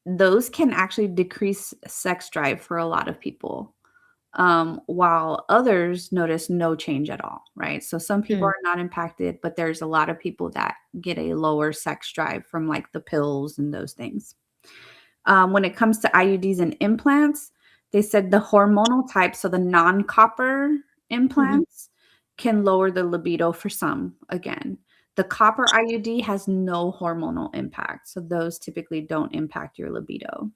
those can actually decrease sex drive for a lot of people, while others notice no change at all, right? So, some people Mm, are not impacted, but there's a lot of people that get a lower sex drive from like the pills and those things. When it comes to IUDs and implants, they said the hormonal type, so the non-copper mhm. implants, can lower the libido for some again. The copper IUD has no hormonal impact, so those typically don't impact your libido.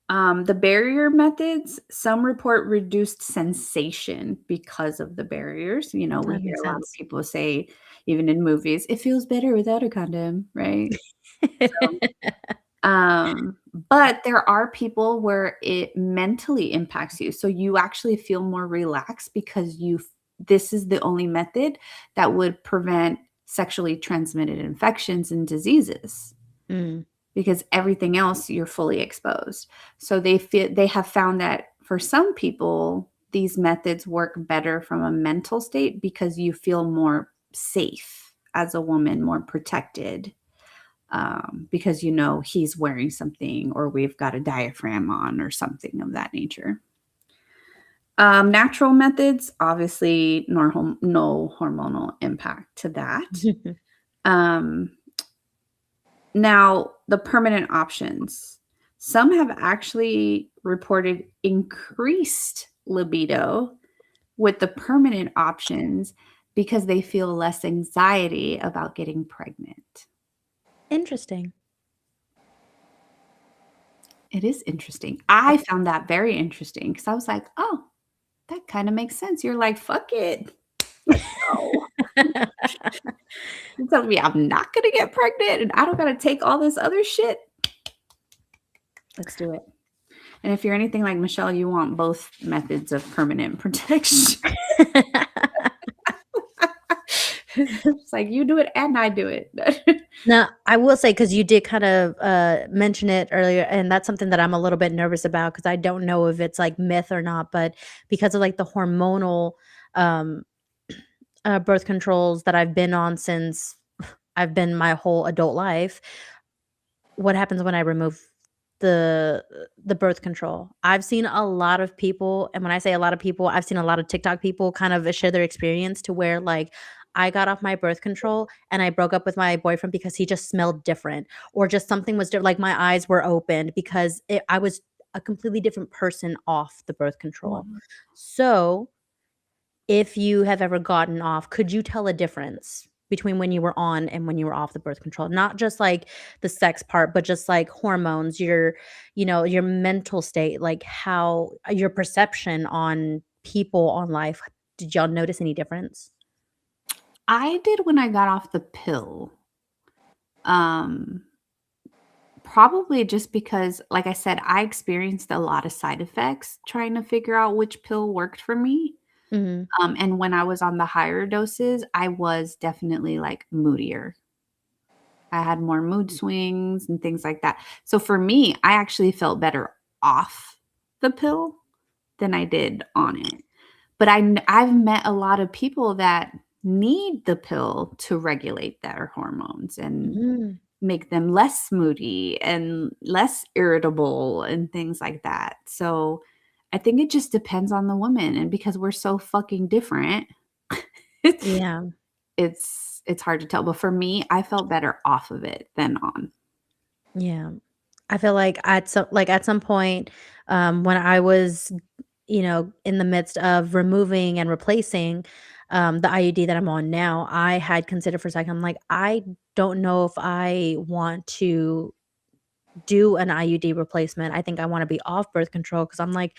The barrier methods, some report reduced sensation because of the barriers. You know, we That hear makes a lot of sense. people say, even in movies, it feels better without a condom, right? So but there are people where it mentally impacts you. So you actually feel more relaxed because this is the only method that would prevent sexually transmitted infections and diseases Mm, because everything else you're fully exposed. So they have found that for some people these methods work better from a mental state because you feel more safe as a woman, more protected, because you know he's wearing something or we've got a diaphragm on or something of that nature. Natural methods, obviously, no hormonal impact to that. Um, Now, the permanent options. Some have actually reported increased libido with the permanent options because they feel less anxiety about getting pregnant. Interesting. It is interesting. I found that very interesting because I was like, "Oh, that kinda makes sense." You're like, "Fuck it. Let's go." You telling me I'm not gonna get pregnant and I don't gotta take all this other shit? Let's do it. And if you're anything like Michelle, you want both methods of permanent protection. It's like, you do it and I do it. Now, I will say, because you did kind of, mention it earlier, and that's something that I'm a little bit nervous about because I don't know if it's, like, myth or not, but because of, like, the hormonal, um, birth controls that I've been on since I've been my whole adult life, what happens when I remove the birth control? I've seen a lot of people, and when I say a lot of people, I've seen a lot of TikTok people kind of share their experience to where, like, I got off my birth control and I broke up with my boyfriend because he just smelled different, or just something was like, my eyes were opened because I was a completely different person off the birth control. Wow. So, if you have ever gotten off, could you tell a difference between when you were on and when you were off the birth control? Not just, like, the sex part, but just, like, hormones, your mental state, like, how your perception on people, on life. Did y'all notice any difference? I did when I got off the pill. Um, Probably just because, like I said, I experienced a lot of side effects trying to figure out which pill worked for me. Mhm. And when I was on the higher doses, I was definitely, like, moodier. I had more mood swings and things like that. So for me, I actually felt better off the pill than I did on it. But I've met a lot of people that need the pill to regulate their hormones and Mm. make them less moody and less irritable and things like that. So I think it just depends on the woman, and because we're so fucking different, Yeah. it's hard to tell, but for me, I felt better off of it than on. Yeah. I feel like at some point, when I was, in the midst of removing and replacing, the IUD that I'm on now, I had considered for a second, I'm like, I don't know if I want to do an IUD replacement. I think I wanna be off birth control because 'cause I'm like,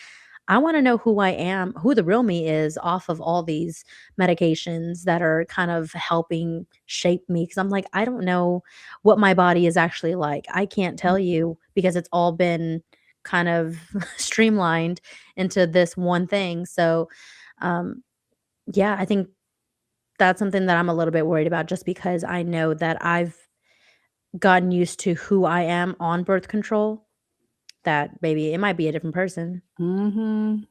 I wanna know who I am, who the real me is off of all these medications that are kind of helping shape me. Because 'cause I'm like, I don't know what my body is actually like. I can't tell you because it's all been kind of streamlined into this one thing. So, um, yeah, I think that's something that I'm a little bit worried about just because I know that gotten used to who I am on birth control, that maybe it might be a different person. Mm-hmm.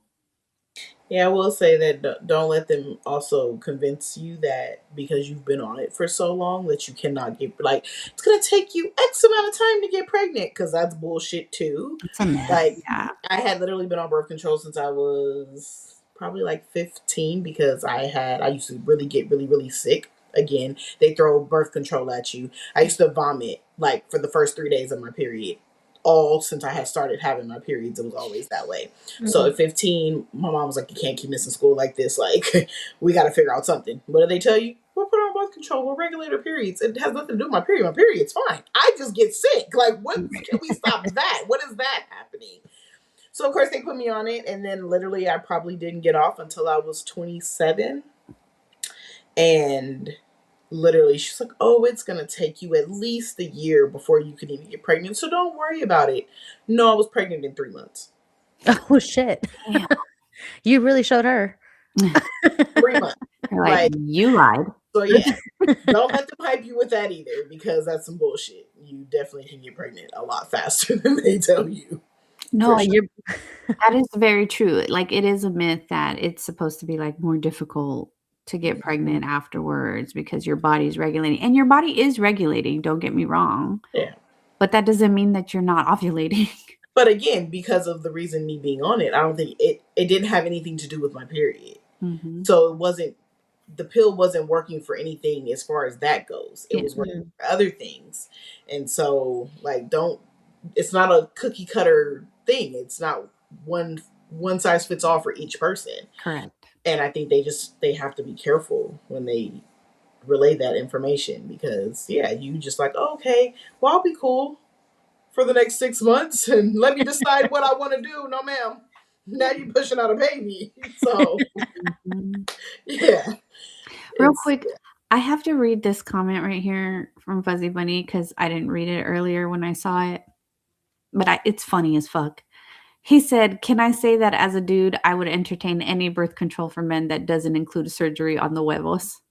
Yeah, I will say that don't let them also convince you that because you've been on it for so long that you cannot get, like, it's gonna take you X amount of time to get pregnant, because that's bullshit too. It's a myth. Like, Yeah. I had literally been on birth control since I was probably like 15, because I used to really get really really sick. Again, they throw birth control at you. I used to vomit like for the first 3 days of my period. All since I had started having my periods, it was always that way. So Mhm. at 15, my mom was like, "You can't keep missing school like this. Like, we got to figure out something." What do they tell you? We'll put her on birth control. We'll regulate her periods. It has nothing to do with my period. My period's fine. I just get sick. Like, what? Can we stop that? What is that happening? So of course they put me on it, and then literally I probably didn't get off until I was 27, and literally she's like, "Oh, it's gonna take you at least a year before you can even get pregnant, so don't worry about it." No, I was pregnant in 3 months. Oh, shit. Damn. You really showed her. 3 months. You're like, Like, you lied. so yeah, don't let them hype you with that either, because that's some bullshit. You definitely can get pregnant a lot faster than they tell you. No, For sure. You're that is very true. Like, it is a myth that it's supposed to be, like, more difficult to get pregnant afterwards because your body's regulating. And your body is regulating, don't get me wrong. Yeah. But that doesn't mean that you're not ovulating. But again, because of the reason me being on it, I don't think it didn't have anything to do with my period. Mhm. So it wasn't, the pill wasn't working for anything as far as that goes. It Yeah. was working Mhm. for other things. And so, like, don't, it's not a cookie cutter thing. It's not one size fits all for each person. Correct. And I think they have to be careful when they relay that information, because yeah, you just like, "Oh, okay, well, I'll be cool for the next 6 months and let me decide what I want to do." No, ma'am. Now you're pushing out a baby. So Mhm. yeah, Real it's quick, I have to read this comment right here from Fuzzy Bunny because I didn't read it earlier when I saw it, but it's funny as fuck. He said, "Can I say that as a dude, I would entertain any birth control for men that doesn't include surgery on the huevos?"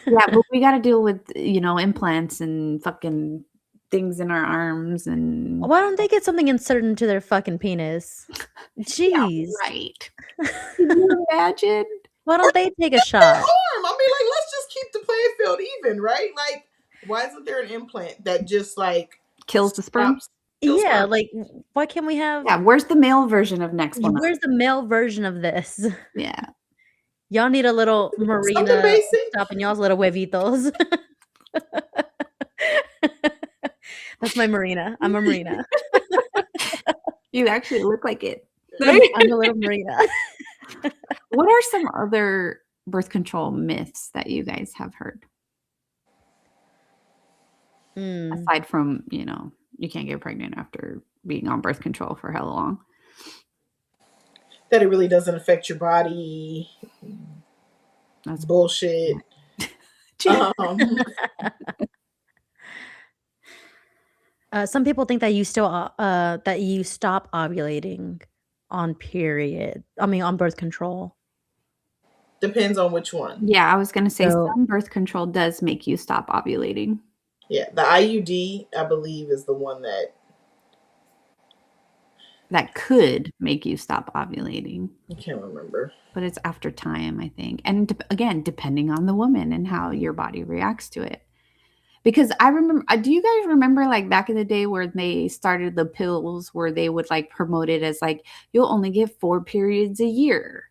Yeah, but we gotta deal with, implants and fucking things in our arms and Why don't they get something inserted into their fucking penis? yeah, Jeez. right. Can you imagine? Why don't they take a their shot? arm. I mean, like, let's just keep the playing field even, right? Like, why isn't there an implant that just like Kills the sperm? kills Yeah, sperm? like, why can't we have Yeah, where's the male version of next one up? where's the male version of this? Yeah. Y'all need a little Something Marina basic. stopping y'all's little huevitos. That's my Marina. I'm a Marina. You actually look like it. I'm a little Marina. What are some other birth control myths that you guys have heard? Aside from, you can't get pregnant after being on birth control for hella long. That it really doesn't affect your body. That's Bullshit. Some people think that you still that you stop ovulating on birth control. Depends on which one. Yeah, I was gonna say So some birth control does make you stop ovulating. Yeah, the IUD, I believe, is the one that That could make you stop ovulating, I can't remember. but it's after time, I think. And again, depending on the woman and how your body reacts to it. Because I remember, do you guys remember like back in the day where they started the pills where they would like promote it as like, you'll only get 4 periods a year?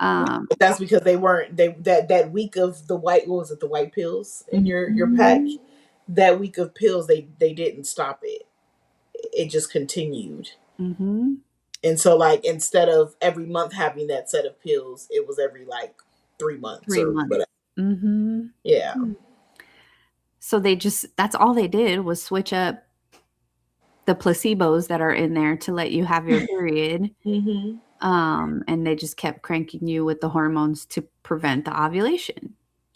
That's because they weren't that week of the white, what was it, the white pills in your pack. That week of pills, they didn't stop it. It just continued. Mm-hmm. And so, like, instead of every month having that set of pills, it was every like 3 months 3 or months. whatever. Mm-hmm. Yeah. So that's all they did was switch up the placebos that are in there to let you have your period. Mm-hmm. And they just kept cranking you with the hormones to prevent the ovulation.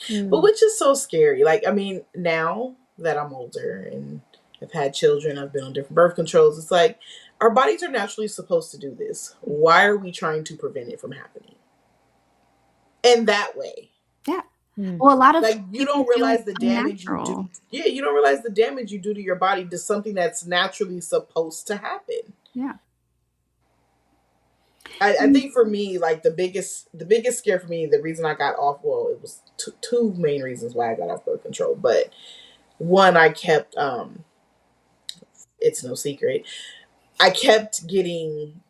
But which is so scary. Like, I mean, now that I'm older and I've had children, I've been on different birth controls, it's like our bodies are naturally supposed to do this. Why are we trying to prevent it from happening? In that way. Yeah. Well, a lot of Like, you people don't feel realize the damage you do. unnatural. Yeah, you don't realize the damage you do to your body to something that's naturally supposed to happen. Yeah. I think for me, like the biggest scare for me, the reason I got off, well, it was two main reasons why I got off birth control. But one, I kept it's no secret, I kept getting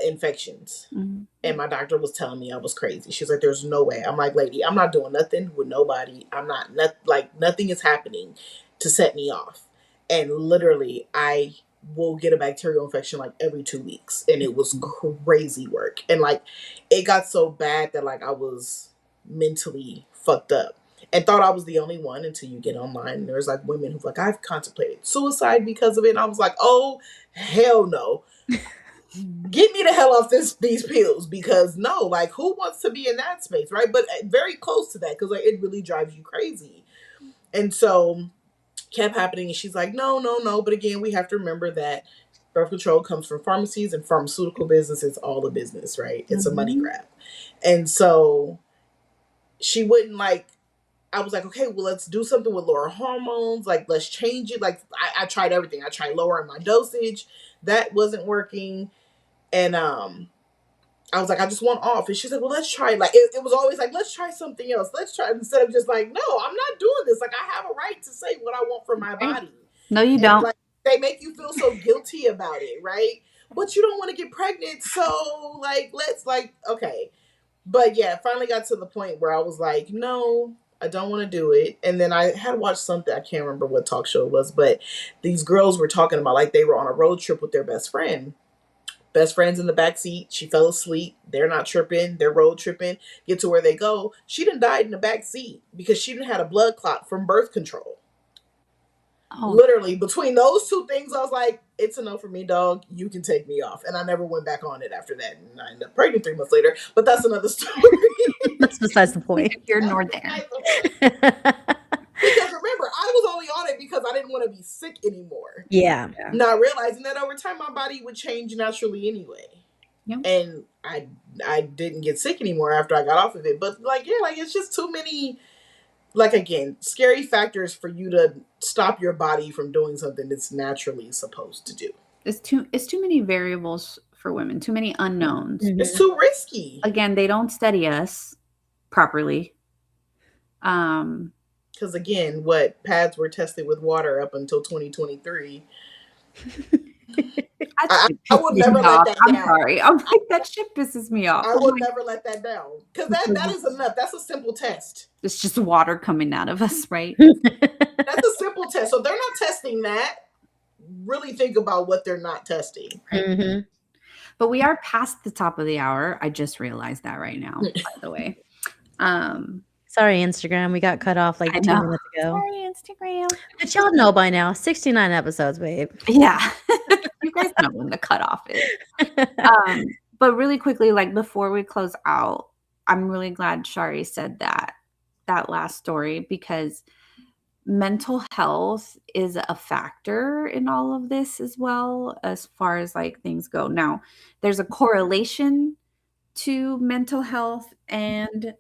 infections. Mhm. And my doctor was telling me I was crazy. She's like, "There's no way." I'm like, "Lady, I'm not doing nothing with nobody. I'm not like nothing is happening to set me off." And literally, I will get a bacterial infection like every 2 weeks, and it was crazy work. And like, it got so bad that like I was mentally fucked up. And thought I was the only one until you get online and there's like women who've like, "I've contemplated suicide because of it." And I was like, "Oh, hell no. Get me the hell off these pills," because no, like, who wants to be in that space, right? But very close to that, because like it really drives you crazy. And so kept happening, and she's like, "No, no, no." But again, we have to remember that birth control comes from pharmacies, and pharmaceutical business is all a business, right? It's a money Mhm. grab. And so she wouldn't like, I was like, "Okay, well, let's do something with lower hormones. Like, let's change it." Like, I tried everything. I tried lowering my dosage. That wasn't working. And I was like, "I just want off." And she's like, "Well, let's try." Like, it was always like, "Let's try something else. Let's try," instead of just like, "No, I'm not doing this. Like, I have a right to say what I want for my Right. body." No, you And don't. like, they make you feel so guilty about it, right? But you don't want to get pregnant, so like, let's like, okay. But yeah, finally got to the point where I was like, "No, I don't want to do it." And then I had watched something, I can't remember what talk show it was, but these girls were talking about like they were on a road trip with their best friend. Best friend's in the back seat. She fell asleep. They're not tripping. They're road tripping. Get to where they go. She done died in the back seat because she done had a blood clot from birth control. Oh, Literally, between those two things, I was like, "It's enough for me, dog. You can take me off." And I never went back on it after that. And I ended up pregnant 3 months later. But that's another story. That's besides the neither point. here That's nor besides there. the point. Because remember, I was only on it because I didn't want to be sick anymore. Yeah. Yeah. Not realizing that over time my body would change naturally anyway. Yep. And I didn't get sick anymore after I got off of it. But like, yeah, like, it's just too many, like, again, scary factors for you to stop your body from doing something it's naturally supposed to do. It's too many variables for women, too many unknowns. It's Mhm. too risky. Again, they don't study us properly. Um, Because again, what pads were tested with water up until 2023. that I, shit I pisses will me never let off. that I'm down. sorry. I'm like, that shit pisses me off. I I'm will like, never let that down. Because because that is enough. That's a simple test. it's just water coming out of us, right? That's a simple test. So they're not testing that. Really think about what they're not testing. Mhm. But we are past the top of the hour. I just realized that right now, by the way. Sorry, Instagram. We got cut off I like 2 know. minutes ago. Sorry, Instagram. But y'all know by now, 69 episodes, babe. Yeah. You guys know when the cutoff is. But really quickly, like before we close out, I'm really glad Shari said that last story, because mental health is a factor in all of this as well, as far as like things go. Now, there's a correlation to mental health and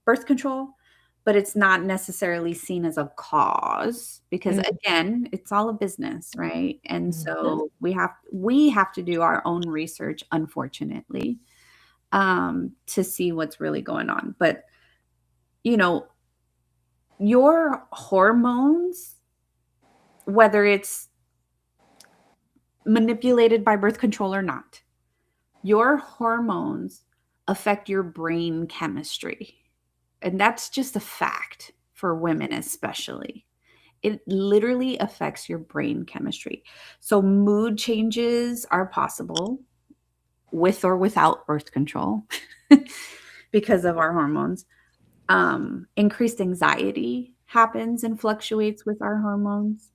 birth control, but it's not necessarily seen as a cause, because Mhm. again, it's all a business, right? And Mhm. so we have to do our own research, unfortunately, to see what's really going on. But you know, your hormones, whether it's manipulated by birth control or not, your hormones affect your brain chemistry. And that's just a fact for women, especially. It literally affects your brain chemistry. So, mood changes are possible with or without birth control because of our hormones. Increased anxiety happens and fluctuates with our hormones.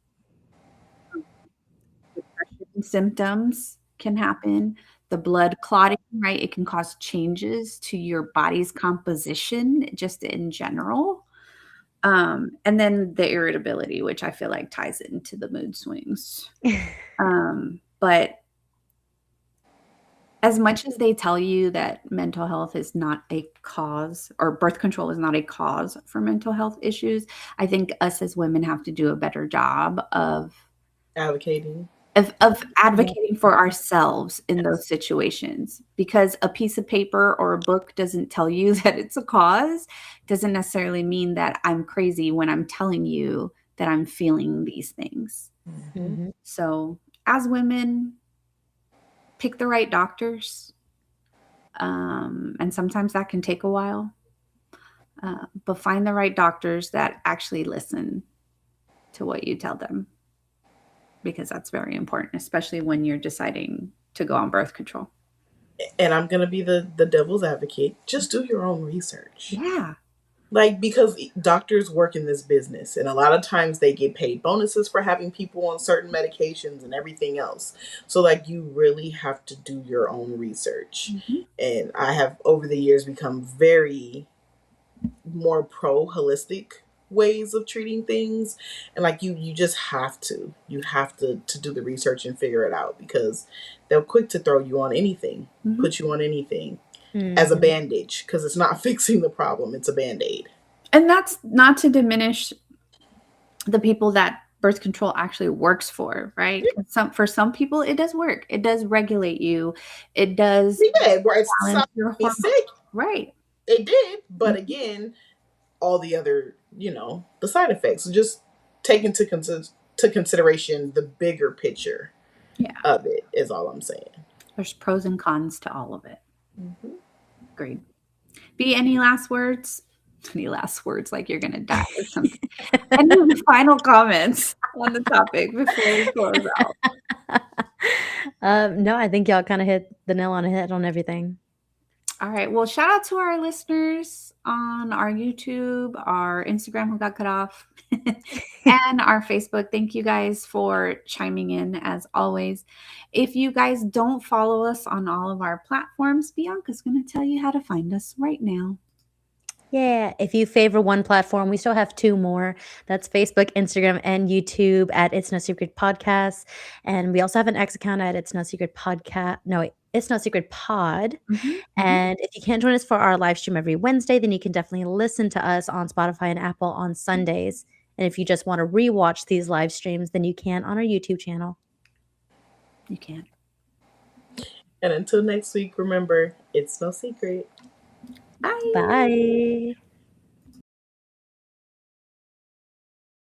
Depression symptoms can happen. The blood clotting, right? It can cause changes to your body's composition just in general. And then the irritability, which I feel like ties into the mood swings. But as much as they tell you that mental health is not a cause or birth control is not a cause for mental health issues, I think us as women have to do a better job Advocating. of Yeah. advocating for ourselves in Yes. those situations, because a piece of paper or a book doesn't tell you that it's a cause, doesn't necessarily mean that I'm crazy when I'm telling you that I'm feeling these things. Mhm. So, as women, pick the right doctors, and sometimes that can take a while, but find the right doctors that actually listen to what you tell them, because that's very important, especially when you're deciding to go on birth control. And I'm gonna be the devil's advocate. Just do your own research. Yeah. Like, because doctors work in this business, and a lot of times they get paid bonuses for having people on certain medications and everything else. So, like, you really have to do your own research. Mhm. And I have over the years become very more pro holistic ways of treating things, and like you just have to do the research and figure it out, because they're quick to throw you on anything, Mhm. put you on anything as a Mhm. bandage, because it's not fixing the problem, it's a band-aid. And that's not to diminish the people that birth control actually works for, right? 'Cause for some people, it does work. It does regulate you. It does Yeah, where it's balance stopped your me hormones. sick, Right. it did, but Mhm. again, all the other, the side effects. So just take into to consideration the bigger picture Yeah. of it is all I'm saying. There's pros and cons to all of it. Mhm. Agreed. B, any last words? Any last words like you're gonna die or something? Any final comments on the topic before we close out? No, I think y'all kinda hit the nail on the head on everything. All right. Well, shout out to our listeners on our YouTube, our Instagram who got cut off, and our Facebook. Thank you guys for chiming in as always. If you guys don't follow us on all of our platforms, Bianca's going to tell you how to find us right now. Yeah, if you favor one platform, we still have 2 more. That's Facebook, Instagram, and YouTube at It's No Secret Podcast, and we also have an X account at It's No Secret Podcast. No, wait, It's No Secret Pod, Mhm, mhm. and if you can't join us for our live stream every Wednesday, then you can definitely listen to us on Spotify and Apple on Sundays, and if you just wanna rewatch these live streams, then you can on our YouTube channel. You can. And until next week, remember, it's no secret. Bye. Bye.